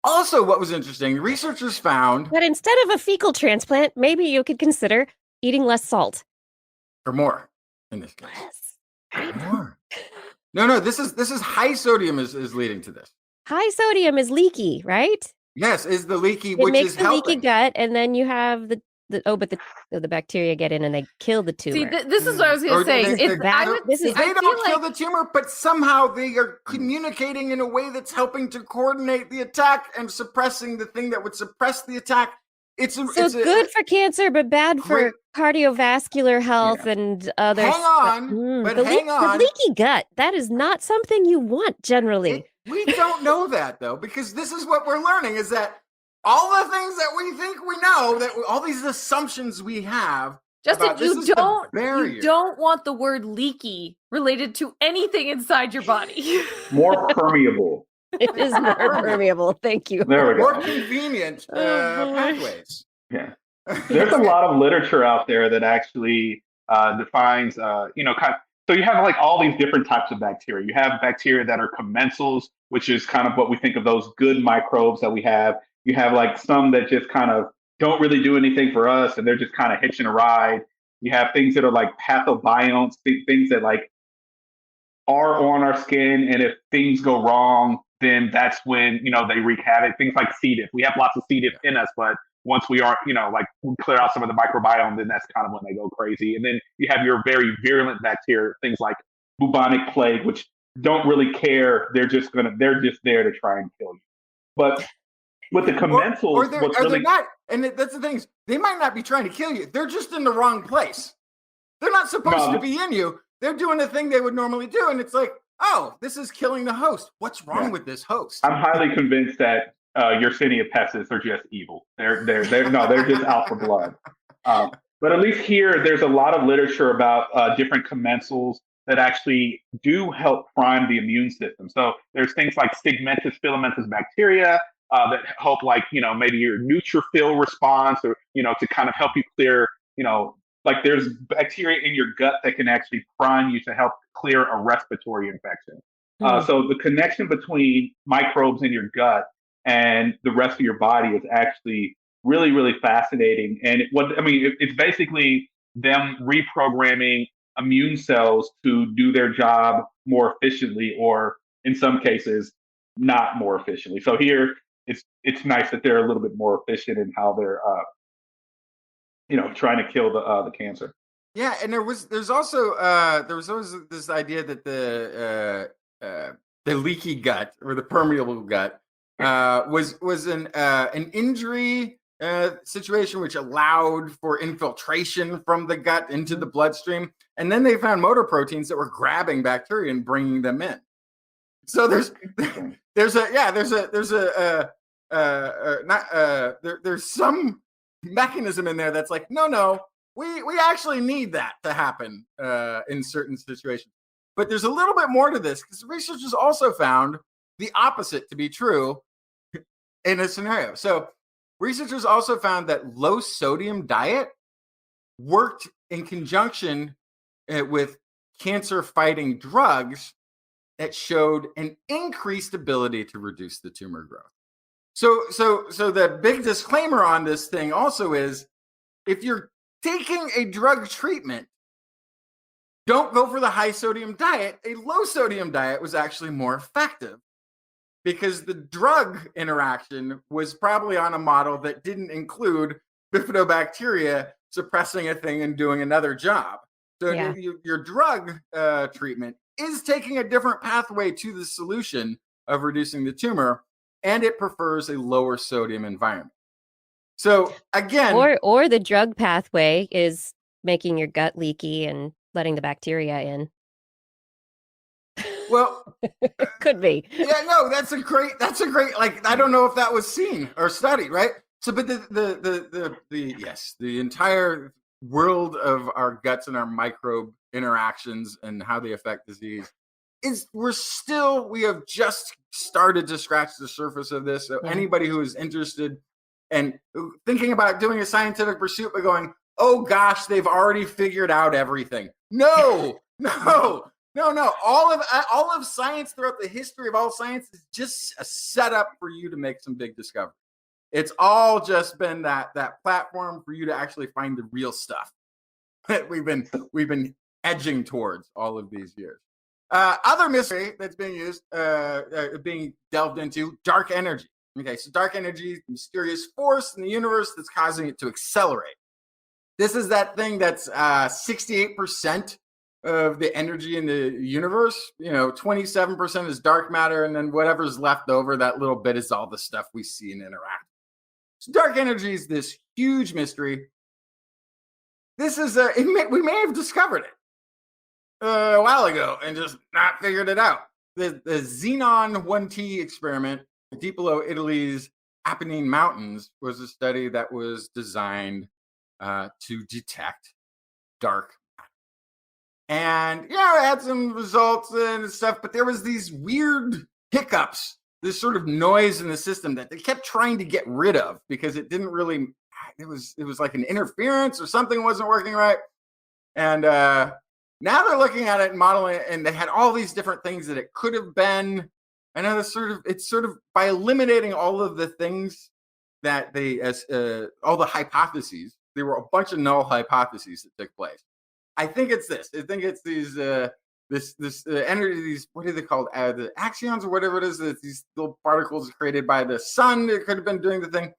Also, what was interesting, researchers found that instead of a fecal transplant, maybe you could consider eating less salt. Or more, in this case. More. No, this is high sodium is leading to this. High sodium is leaky, right? Yes, is the leaky, it which makes is the helping. Leaky gut, and then you have the bacteria get in and they kill the tumor. See, this is what I was going to say. They don't kill the tumor, but somehow they are communicating in a way that's helping to coordinate the attack and suppressing the thing that would suppress the attack. It's good for cancer, but bad for cardiovascular health and other. Hang on, but hang on. The leaky gut, that is not something you want generally. We don't know that, though, because this is what we're learning, is that all the things that we think we know, that all these assumptions we have. Justin, you don't want the word leaky related to anything inside your body. More permeable. It is more permeable. Thank you. There we go. More convenient pathways. Yeah. There's a lot of literature out there that actually defines, so you have like all these different types of bacteria. You have bacteria that are commensals, which is kind of what we think of those good microbes that we have. You have like some that just kind of don't really do anything for us, and they're just kind of hitching a ride. You have things that are like pathobionts, things that like are on our skin, and if things go wrong, then that's when, they wreak havoc. Things like C. diff. We have lots of C. diff in us, but once we are, like we clear out some of the microbiome, then that's kind of when they go crazy. And then you have your very virulent bacteria, things like bubonic plague, which don't really care. They're just there to try and kill you. But with the commensals, they're not, and that's the thing, they might not be trying to kill you. They're just in the wrong place. They're not supposed to be in you. They're doing the thing they would normally do, and it's like, oh, this is killing the host. What's wrong with this host? I'm highly convinced that Yersinia pestis are just evil. They're just out for blood. But at least here, there's a lot of literature about different commensals that actually do help prime the immune system. So there's things like Stigmentis filamentous bacteria that help, like, maybe your neutrophil response, or, to kind of help you clear, like there's bacteria in your gut that can actually prime you to help clear a respiratory infection. So the connection between microbes in your gut and the rest of your body is actually really, really fascinating. And it's basically them reprogramming immune cells to do their job more efficiently, or in some cases, not more efficiently. So here, it's nice that they're a little bit more efficient in how they're, trying to kill the cancer. Yeah, and there's also always this idea that the leaky gut, or the permeable gut, was an injury situation which allowed for infiltration from the gut into the bloodstream, and then they found motor proteins that were grabbing bacteria and bringing them in. So there's some mechanism in there that's like, no, we actually need that to happen in certain situations. But there's a little bit more to this, because researchers also found the opposite to be true in a scenario. So researchers also found that low sodium diet worked in conjunction with cancer fighting drugs that showed an increased ability to reduce the tumor growth. So the big disclaimer on this thing also is, if you're taking a drug treatment, don't go for the high sodium diet. A low sodium diet was actually more effective, because the drug interaction was probably on a model that didn't include bifidobacteria suppressing a thing and doing another job. So your drug treatment is taking a different pathway to the solution of reducing the tumor, and it prefers a lower sodium environment. So again, or the drug pathway is making your gut leaky and letting the bacteria in. Well, could be. Yeah, no, that's a great, like, I don't know if that was seen or studied, right? So, but the entire world of our guts and our microbe interactions and how they affect disease we have just started to scratch the surface of this. So anybody who is interested and thinking about doing a scientific pursuit by going, oh gosh, they've already figured out everything. No. All of science throughout the history of all science is just a setup for you to make some big discoveries. It's all just been that platform for you to actually find the real stuff that we've been edging towards all of these years. Other mystery that's being used, being delved into, dark energy. Okay, so dark energy, mysterious force in the universe that's causing it to accelerate. This is that thing that's 68% of the energy in the universe. 27% is dark matter, and then whatever's left over, that little bit, is all the stuff we see and interact. So dark energy is this huge mystery. This is we may have discovered it a while ago and just not figured it out. The Xenon 1T experiment deep below Italy's Apennine Mountains was a study that was designed to detect dark matter. And it had some results and stuff, but there was these weird hiccups, this sort of noise in the system that they kept trying to get rid of, because it didn't really, it was like an interference or something wasn't working right. And now they're looking at it and modeling it, and they had all these different things that it could have been. I know it's sort of by eliminating all of the things that all the hypotheses, there were a bunch of null hypotheses that took place. I think it's this. I think it's these this energy, these, what are they called? The axions or whatever it is, these little particles created by the sun. It could have been doing the thing.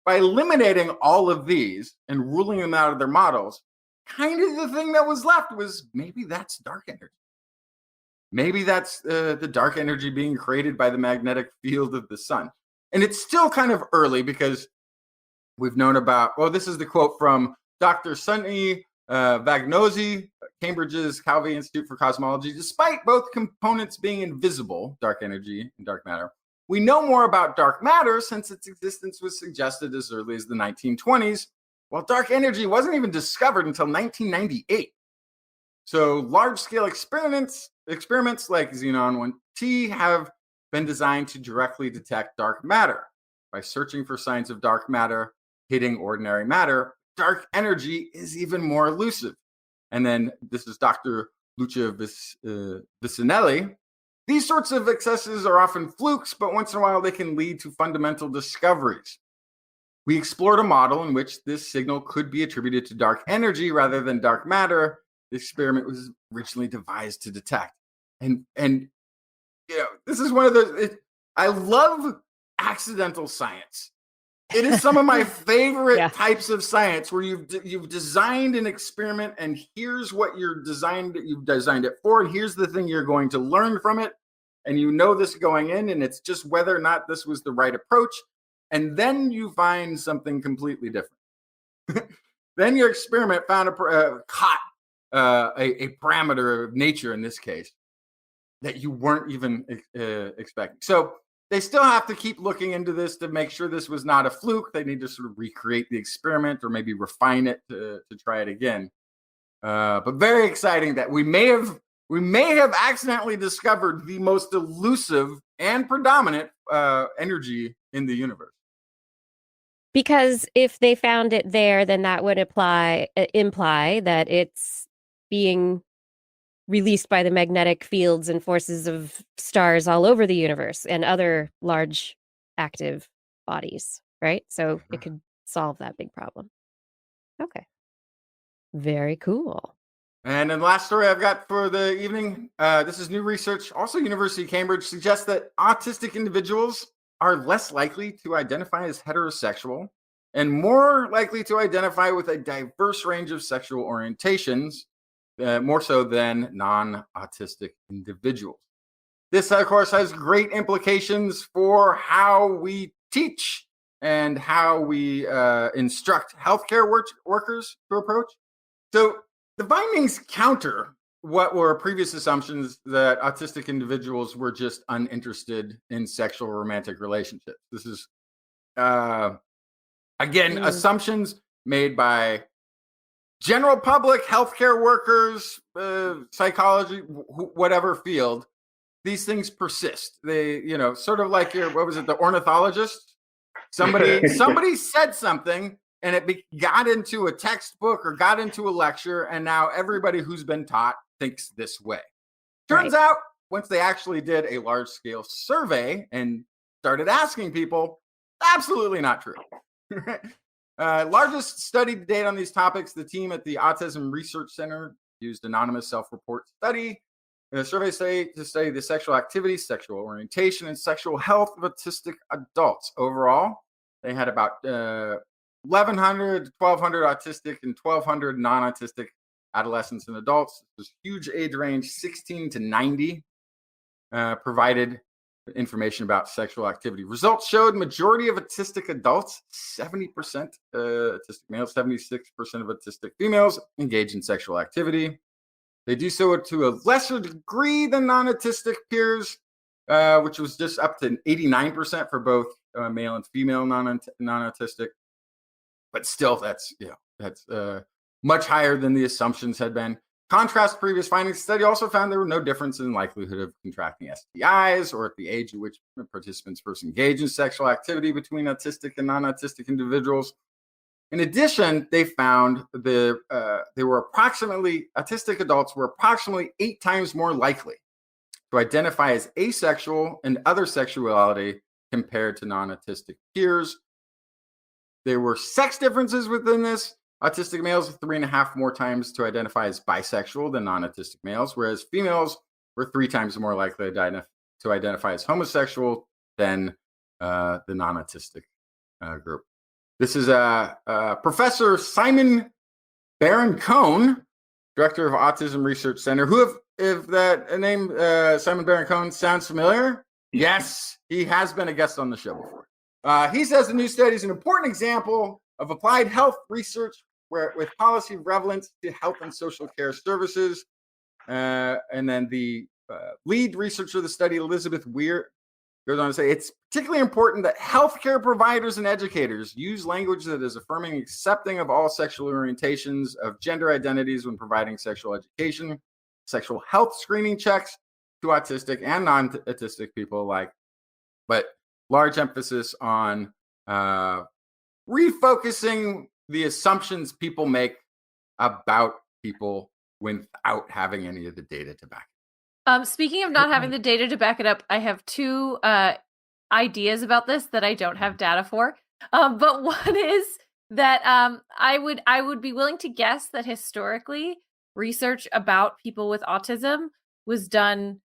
By eliminating all of these and ruling them out of their models, kind of the thing that was left was maybe that's dark energy. Maybe that's the dark energy being created by the magnetic field of the sun. And it's still kind of early because we've known about, well, this is the quote from Dr. Sunny Vagnozzi, Cambridge's Calvi Institute for Cosmology. Despite both components being invisible, dark energy and dark matter, we know more about dark matter since its existence was suggested as early as the 1920s, while dark energy wasn't even discovered until 1998. So large-scale experiments like Xenon 1T have been designed to directly detect dark matter. By searching for signs of dark matter hitting ordinary matter, dark energy is even more elusive. And then this is Dr. Lucia Vicinelli. These sorts of excesses are often flukes, but once in a while they can lead to fundamental discoveries. We explored a model in which this signal could be attributed to dark energy rather than dark matter. The experiment was originally devised to detect. And this is one of those, I love accidental science. It is some of my favorite types of science where you've designed an experiment and here's what you've designed it for, and here's the thing you're going to learn from it, and you know this going in, and it's just whether or not this was the right approach, and then you find something completely different. Then your experiment found caught a parameter of nature in this case that you weren't even expecting. So they still have to keep looking into this to make sure this was not a fluke. They need to sort of recreate the experiment or maybe refine it to try it again. But very exciting that we may have accidentally discovered the most elusive and predominant energy in the universe. Because if they found it there, then that would imply that it's being released by the magnetic fields and forces of stars all over the universe and other large active bodies, right? So it could solve that big problem. Okay. Very cool. And then the last story I've got for the evening, this is new research, also University of Cambridge, suggests that autistic individuals are less likely to identify as heterosexual and more likely to identify with a diverse range of sexual orientations, more so than non-autistic individuals. This, of course, has great implications for how we teach and how we instruct healthcare workers to approach. So the findings counter what were previous assumptions that autistic individuals were just uninterested in sexual romantic relationships. This is, again, assumptions made by general public, healthcare workers, psychology, whatever field. These things persist. They, sort of like the ornithologist? Somebody said something and it got into a textbook or got into a lecture, and now everybody who's been taught thinks this way. Turns out, once they actually did a large-scale survey and started asking people, absolutely not true. Largest study to date on these topics, the team at the Autism Research Center used anonymous self-report study. The survey to study the sexual activity, sexual orientation, and sexual health of autistic adults. Overall, they had about 1,100 to 1,200 autistic and 1,200 non-autistic adolescents and adults. This huge age range, 16 to 90, provided information about sexual activity. Results showed majority of autistic adults, 70% autistic males, 76% of autistic females engage in sexual activity. They do so to a lesser degree than non-autistic peers, which was just up to 89% for both male and female non-autistic. But still, that's much higher than the assumptions had been. Contrast previous findings, the study also found there were no difference in likelihood of contracting STIs or at the age at which participants first engage in sexual activity between autistic and non-autistic individuals. In addition, they found autistic adults were approximately 8 times more likely to identify as asexual and other sexuality compared to non-autistic peers. There were sex differences within this. Autistic males are 3.5 more times to identify as bisexual than non-autistic males, whereas females were 3 times more likely to identify as homosexual than the non-autistic group. This is Professor Simon Baron-Cohen, director of Autism Research Center. If that name, Simon Baron-Cohen, sounds familiar? Yes, he has been a guest on the show before. He says the new study is an important example of applied health research with policy relevance to health and social care services. And then the lead researcher of the study, Elizabeth Weir, goes on to say it's particularly important that healthcare providers and educators use language that is affirming, accepting of all sexual orientations, of gender identities when providing sexual education, sexual health screening checks to autistic and non-autistic people alike. But large emphasis on refocusing the assumptions people make about people without having any of the data to back it. Speaking of not having the data to back it up, I have 2 ideas about this that I don't have data for. But one is that I would be willing to guess that historically research about people with autism was done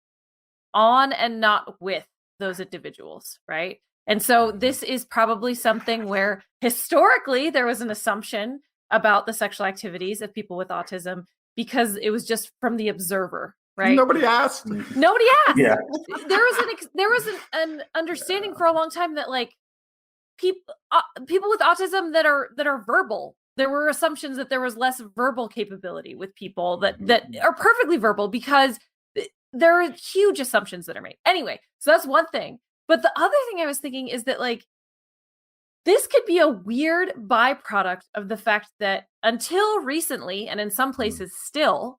on and not with those individuals, right? And so this is probably something where historically there was an assumption about the sexual activities of people with autism because it was just from the observer, right? Nobody asked. Nobody asked. Yeah. There was an understanding for a long time that like people with autism that are verbal. There were assumptions that there was less verbal capability with people that are perfectly verbal because there are huge assumptions that are made. Anyway, so that's one thing. But the other thing I was thinking is that like this could be a weird byproduct of the fact that until recently, and in some places still,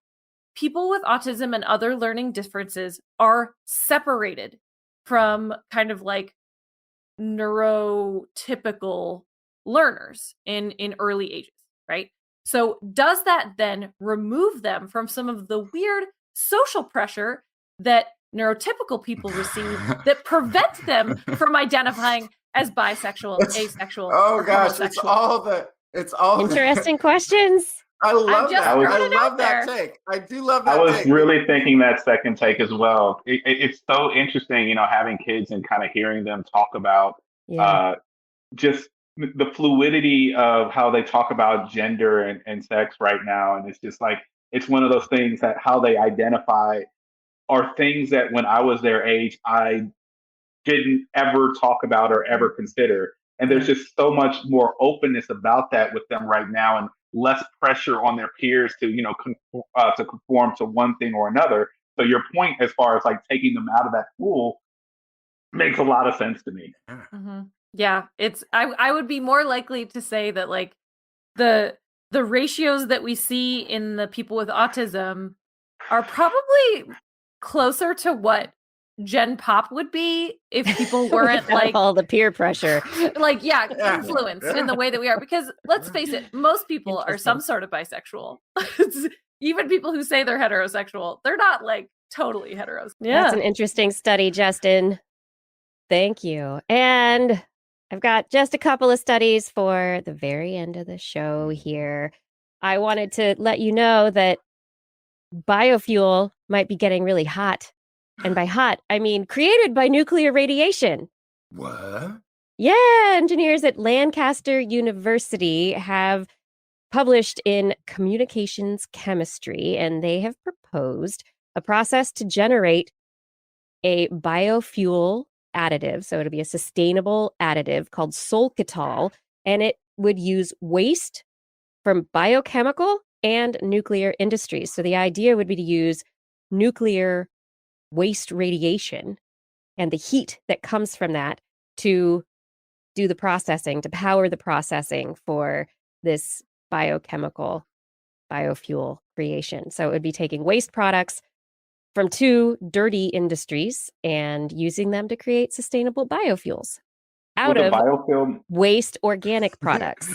people with autism and other learning differences are separated from kind of like neurotypical learners in early ages, right? So does that then remove them from some of the weird social pressure that neurotypical people receive that prevent them from identifying as bisexual, asexual, Oh or gosh, homosexual? it's all Interesting questions. I love just that. throwing I it love out that there. take. I do love that I was take. really thinking that second take as well. It's so interesting, having kids and kind of hearing them talk about Yeah. just the fluidity of how they talk about gender and sex right now. And it's just like, it's one of those things that how they identify are things that when I was their age, I didn't ever talk about or ever consider. And there's just so much more openness about that with them right now and less pressure on their peers to, to conform to one thing or another. So your point as far as like taking them out of that pool makes a lot of sense to me. Mm-hmm. Yeah, I would be more likely to say that like the ratios that we see in the people with autism are probably closer to what Gen Pop would be if people weren't like all the peer pressure. like influenced in the way that we are, because let's face it, most people are some sort of bisexual. Even people who say they're heterosexual, they're not like totally heteros. That's an interesting study, Justin. Thank you. And I've got just a couple of studies for the very end of the show here. I wanted to let you know that biofuel might be getting really hot. And by hot, I mean created by nuclear radiation. What? Yeah, engineers at Lancaster University have published in Communications Chemistry, and they have proposed a process to generate a biofuel additive. So it'll be a sustainable additive called Solkitol, and it would use waste from biochemical and nuclear industries. So the idea would be to use nuclear waste radiation and the heat that comes from that to do the processing, to power the processing for this biochemical biofuel creation. So it would be taking waste products from 2 dirty industries and using them to create sustainable biofuels out of waste organic products.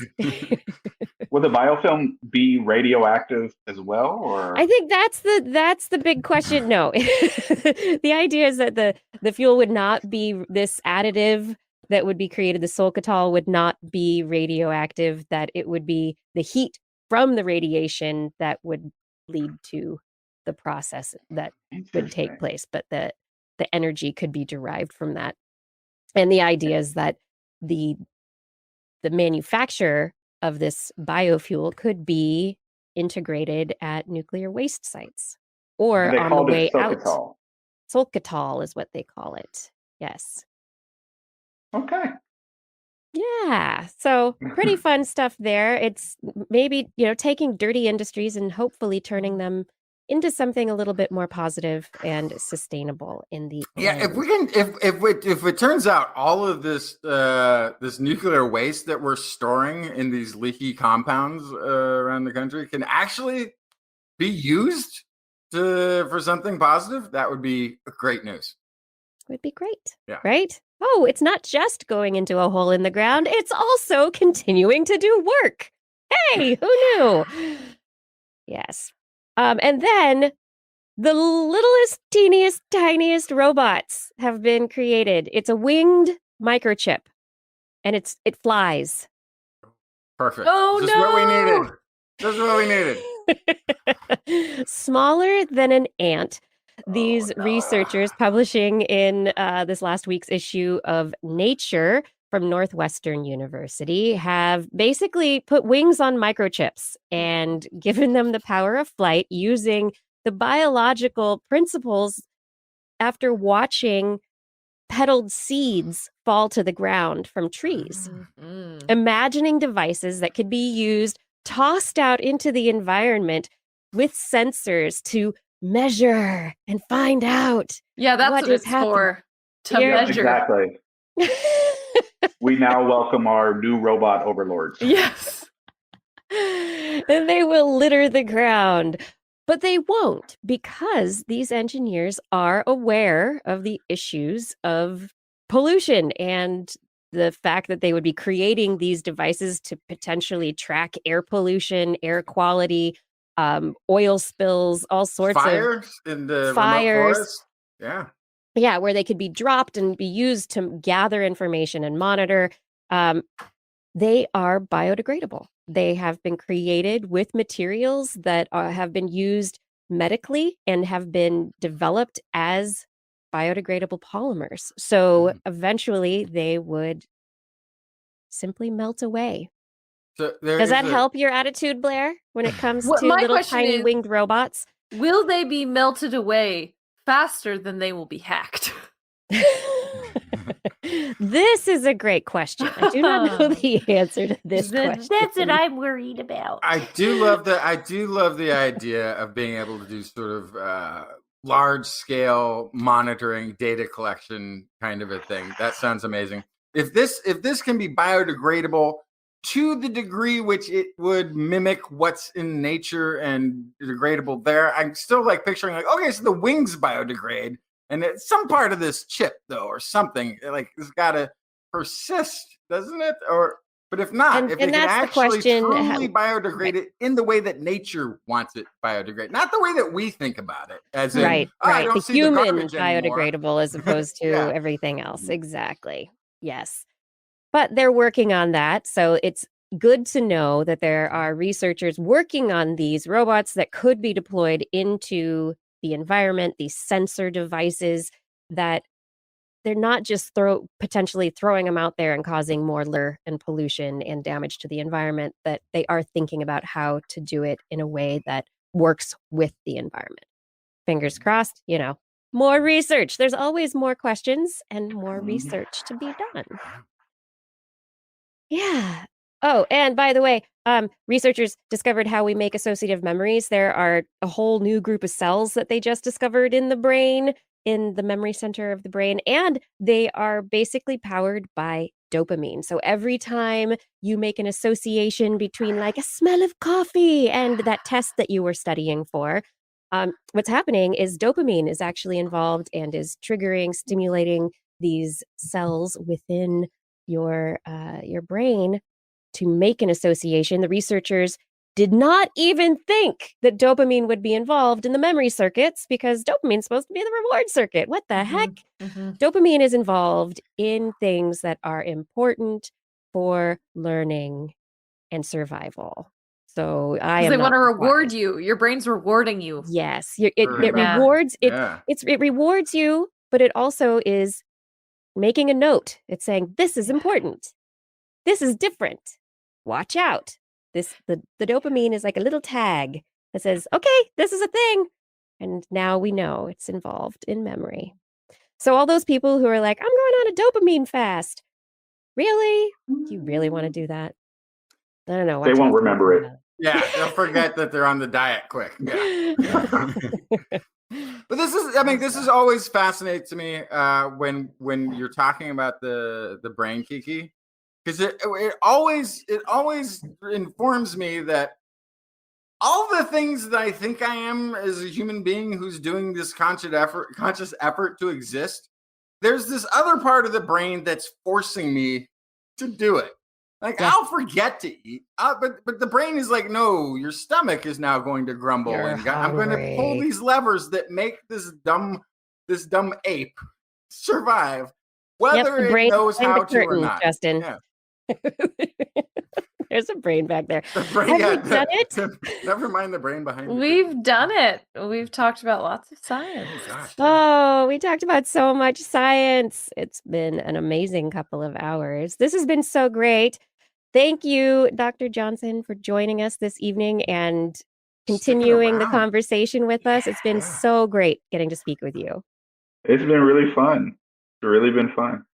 Will the biofilm be radioactive as well, or? I think that's the big question. No, the idea is that the fuel would not be this additive that would be created. The Solkitol would not be radioactive. That it would be the heat from the radiation that would lead to the process that would take place, but the energy could be derived from that. And the idea is that the manufacture of this biofuel could be integrated at nuclear waste sites or And they on the called way it out. Socatal. Solcatal is what they call it. Yes. Okay. Yeah. So pretty fun stuff there. It's maybe, taking dirty industries and hopefully turning them into something a little bit more positive and sustainable in the Yeah, end. if we can, if it turns out all of this this nuclear waste that we're storing in these leaky compounds around the country can actually be used for something positive, that would be great news. Would be great. Yeah. Right? Oh, it's not just going into a hole in the ground, it's also continuing to do work. Hey, who knew? Yes. And then the littlest, teeniest, tiniest robots have been created. It's a winged microchip, and it flies. Perfect. Oh, This is what we needed. This is what we needed. Smaller than an ant. These no. researchers publishing in this last week's issue of Nature from Northwestern University have basically put wings on microchips and given them the power of flight using the biological principles after watching petaled seeds fall to the ground from trees. Imagining devices that could be used, tossed out into the environment with sensors to measure and find out. Yeah, that's what is it's for. To Yeah. measure. Exactly. We now welcome our new robot overlords. Yes. And they will litter the ground. But they won't, because these engineers are aware of the issues of pollution and the fact that they would be creating these devices to potentially track air pollution, air quality, oil spills, all sorts of Fires in the fires. remote forest. Yeah. Yeah, where they could be dropped and be used to gather information and monitor. They are biodegradable. They have been created with materials that have been used medically and have been developed as biodegradable polymers. So eventually they would simply melt away. So Does that help your attitude, Blair, when it comes to My little question tiny is, winged robots? Will they be melted away faster than they will be hacked? This is a great question. I do not know the answer to this question. That's what I'm worried about. I do love the idea of being able to do sort of large scale monitoring, data collection kind of a thing. That sounds amazing. If this can be biodegradable to the degree which it would mimic what's in nature and degradable there, I'm still like picturing like, okay, so the wings biodegrade, and it's some part of this chip though, or something like it's got to persist, doesn't it? But if not, if it can actually truly biodegrade it in the way that nature wants it biodegrade, not the way that we think about it, as in, right. I don't the see human the garbage biodegradable anymore. as opposed to Yeah. everything else. Exactly. Yes. But they're working on that. So it's good to know that there are researchers working on these robots that could be deployed into the environment, these sensor devices that they're not just potentially throwing them out there and causing more litter and pollution and damage to the environment, that they are thinking about how to do it in a way that works with the environment. Fingers crossed, more research. There's always more questions and more research to be done. Yeah. Oh, and by the way, researchers discovered how we make associative memories. There are a whole new group of cells that they just discovered in the brain, in the memory center of the brain, and they are basically powered by dopamine. So every time you make an association between like a smell of coffee and that test that you were studying for, what's happening is dopamine is actually involved and is triggering, stimulating these cells within your brain to make an association. The researchers did not even think that dopamine would be involved in the memory circuits because dopamine is supposed to be the reward circuit. What the heck? Dopamine is involved in things that are important for learning and survival. So I Because am they not want to reward surprised. you. Your brain's rewarding you. Yes, it Yeah. rewards it. Yeah. It rewards you, but it also is making a note. It's saying this is important. This is different. Watch out. The dopamine is like a little tag that says, okay, this is a thing. And now we know it's involved in memory. So all those people who are like, I'm going on a dopamine fast. Really? Do you really want to do that? I don't know. They won't remember it. Yeah, they'll forget that they're on the diet quick. Yeah. But this is always fascinating to me when you're talking about the brain kiki, because it always informs me that all the things that I think I am as a human being who's doing this conscious effort to exist, there's this other part of the brain that's forcing me to do it. Like, Yeah. I'll forget to eat, but the brain is like, no, your stomach is now going to grumble, You're and I'm going to pull hungry. these levers that make this dumb ape survive, whether the it brain knows behind how the to or curtain, not. Justin. Yeah. There's a brain back there. The brain, Have yeah, we done it? Never mind the brain behind the curtain. We've done it. We've talked about lots of science. Oh, gosh. Oh, we talked about so much science. It's been an amazing couple of hours. This has been so great. Thank you, Dr. Johnson, for joining us this evening and continuing the around. conversation with us. It's been so great getting to speak with you. It's been really fun. It's really been fun.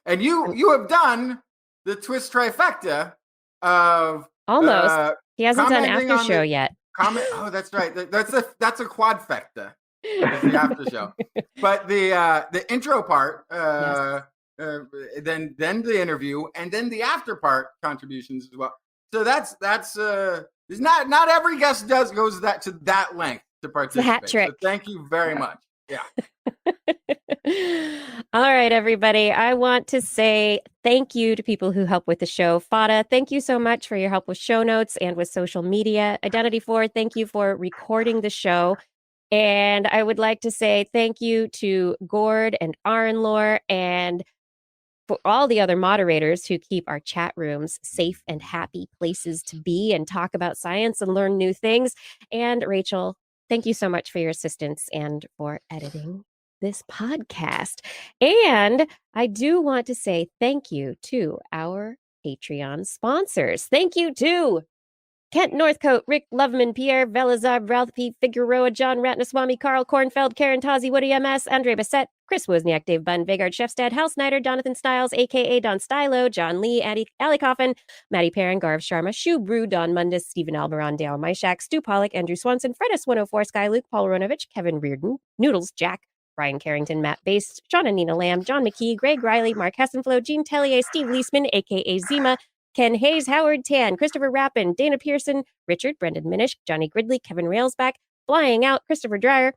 And you have done the TWIS trifecta of Almost. He hasn't done commenting after on show the yet. Oh, that's right. That's a quadfecta. It's the after show. But the intro part, then the interview, and then the after part contributions as well. So that's not every guest goes to that length to participate. hat trick. So thank you very much. Yeah. All right, everybody. I want to say thank you to people who help with the show. Fada, thank you so much for your help with show notes and with social media. Identity4, thank you for recording the show. And I would like to say thank you to Gord and Arenlore and for all the other moderators who keep our chat rooms safe and happy places to be and talk about science and learn new things. And Rachel, thank you so much for your assistance and for editing this podcast. And I do want to say thank you to our Patreon sponsors. Thank you to Kent Northcote, Rick Loveman, Pierre Velazar, Ralph P. Figueroa, John Ratnaswamy, Carl Kornfeld, Karen Tazi, Woody MS, Andre Bassett, Chris Wozniak, Dave Bunn, Vigard Shefstad, Hal Snyder, Jonathan Stiles, a.k.a. Don Stylo, John Lee, Ali Coffin, Maddie Perrin, Garv Sharma, Shu Brew, Don Mundus, Stephen Albaron, Dale Myshak, Stu Pollock, Andrew Swanson, Fredis104, Sky Luke, Paul Ronovich, Kevin Reardon, Noodles, Jack, Brian Carrington, Matt Baste, Sean and Nina Lamb, John McKee, Greg Riley, Mark Hessenflow, Gene Tellier, Steve Leisman, a.k.a. Zima, Ken Hayes, Howard Tan, Christopher Rappin, Dana Pearson, Richard, Brendan Minish, Johnny Gridley, Kevin Railsback, Flying Out, Christopher Dreyer,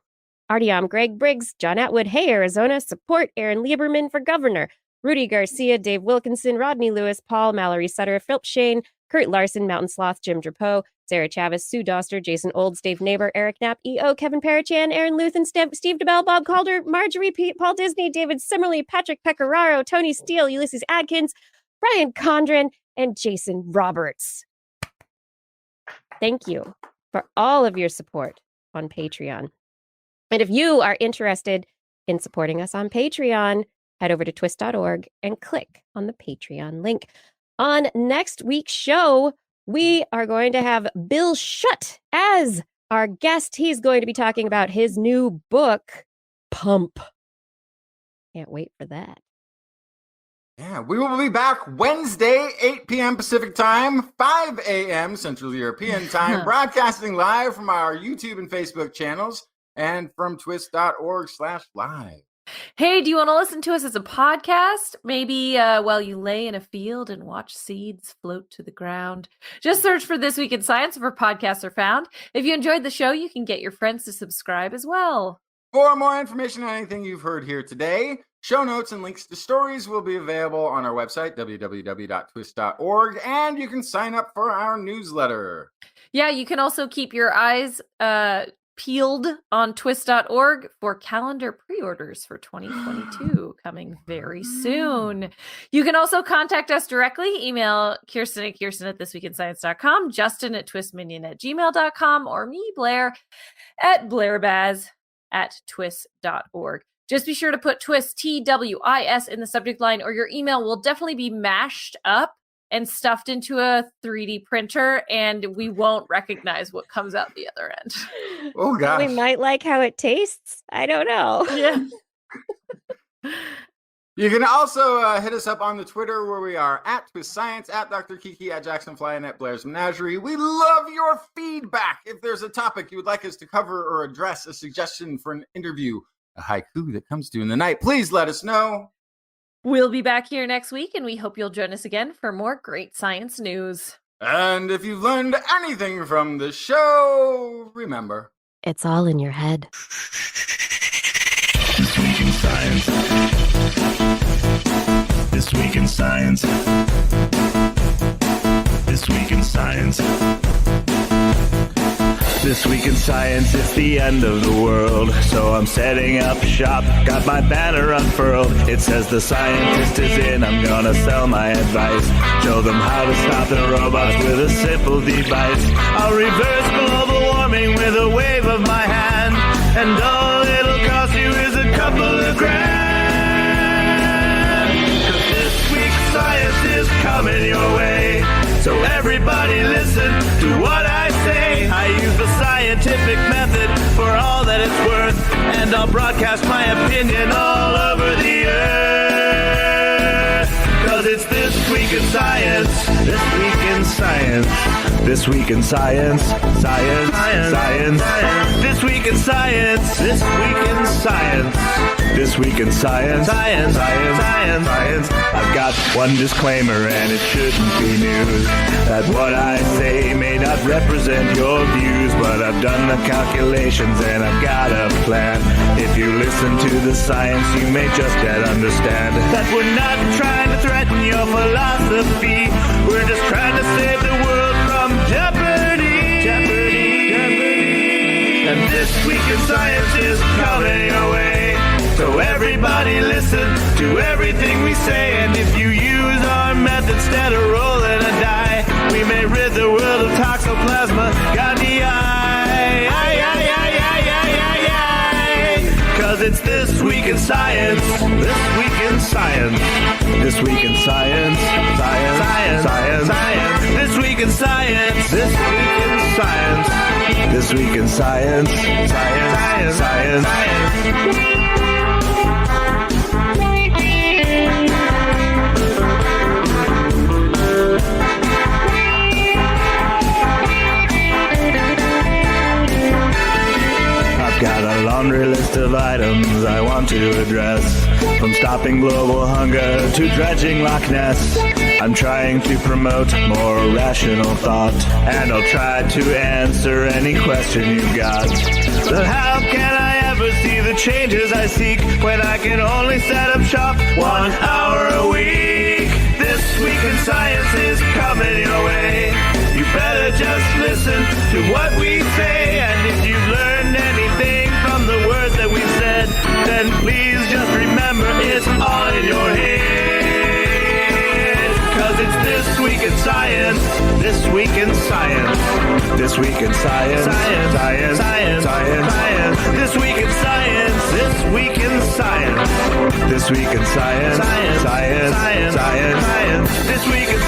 Artyom, Greg Briggs, John Atwood, Hey Arizona, Support, Aaron Lieberman for Governor, Rudy Garcia, Dave Wilkinson, Rodney Lewis, Paul, Mallory Sutter, Philip Shane, Kurt Larson, Mountain Sloth, Jim Drapeau, Sarah Chavez, Sue Doster, Jason Olds, Dave Neighbor, Eric Knapp, EO, Kevin Parachan, Aaron Luthen, Steve DeBell, Bob Calder, Marjorie Pete, Paul Disney, David Simmerly, Patrick Pecoraro, Tony Steele, Ulysses Adkins, Brian Condren, and Jason Roberts. Thank you for all of your support on Patreon. And if you are interested in supporting us on Patreon, head over to twist.org and click on the Patreon link. On next week's show, we are going to have Bill Schutt as our guest. He's going to be talking about his new book, Pump. Can't wait for that. Yeah, we will be back Wednesday, 8 p.m. Pacific time, 5 a.m. Central European time, broadcasting live from our YouTube and Facebook channels and from twist.org/live. Hey, do you want to listen to us as a podcast? Maybe while you lay in a field and watch seeds float to the ground. Just search for This Week in Science where podcasts are found. If you enjoyed the show, you can get your friends to subscribe as well. For more information on anything you've heard here today, show notes and links to stories will be available on our website, www.twist.org, and you can sign up for our newsletter. Yeah, you can also keep your eyes peeled on TWIS.org for calendar pre-orders for 2022 coming very soon. You can also contact us directly. Email Kirsten at thisweekinscience.com, Justin at twistminion@gmail.com, or me, Blair, at blairbaz@twis.org. Just be sure to put TWIS, TWIS, in the subject line, or your email will definitely be mashed up and stuffed into a 3D printer, and we won't recognize what comes out the other end. Oh, gosh. We might like how it tastes. I don't know. Yeah. You can also hit us up on the Twitter, where we are at TWIS Science, at Dr. Kiki, at JacksonFly, and at Blair's Menagerie. We love your feedback. If there's a topic you would like us to cover or address, a suggestion for an interview, a haiku that comes to you in the night, please let us know. We'll be back here next week, and we hope you'll join us again for more great science news. And if you've learned anything from the show, remember, It's all in your head. This week in science. This week in science. This week in science. This week in science, it's the end of the world. So I'm setting up shop, got my banner unfurled. It says the scientist is in, I'm gonna sell my advice. Show them how to stop the robots with a simple device. I'll reverse global warming with a wave of my hand. And all it'll cost you is a couple of grand. 'Cause this week's science is coming your way. So everybody listen to what I say. I use the scientific method for all that it's worth, and I'll broadcast my opinion all over the earth. 'Cause it's This Week in Science. This Week in Science. This Week in Science. Science. Science. This Week in Science. This Week in Science. This Week in Science. Science. Science. Science. Science. I've got one disclaimer, and it shouldn't be news, that what I say may not represent your views, but I've done the calculations and I've got a plan. If you listen to the science, you may just yet understand that we're not trying to threaten your philosophy. We're just trying to save the world from jeopardy. Jeopardy. Jeopardy. And This Week in Science is coming your way. So everybody listen to everything we say, and if you use our method instead of rolling a die, we may rid the world of toxoplasma gondii. 'Cause it's This Week in Science. This Week in Science. This Week in Science. Science. Science. Science. Science. This Week in Science. This Week in Science. This Week in Science. Science. Science. Science. Science. Got a laundry list of items I want to address, from stopping global hunger to dredging Loch Ness. I'm trying to promote more rational thought, and I'll try to answer any question you've got. But how can I ever see the changes I seek when I can only set up shop 1 hour a week? This Week in Science is coming your way. You better just listen to what we say, and if you've learned anything from the words that we've said, then please just remember it's all in your head. 'Cause it's This Week in Science. This Week in Science. This Week in Science. Science. Science. Science. Science. Science. This Week in Science. This Week in Science. This Week in Science. Science. Science. Science. Science. This Week in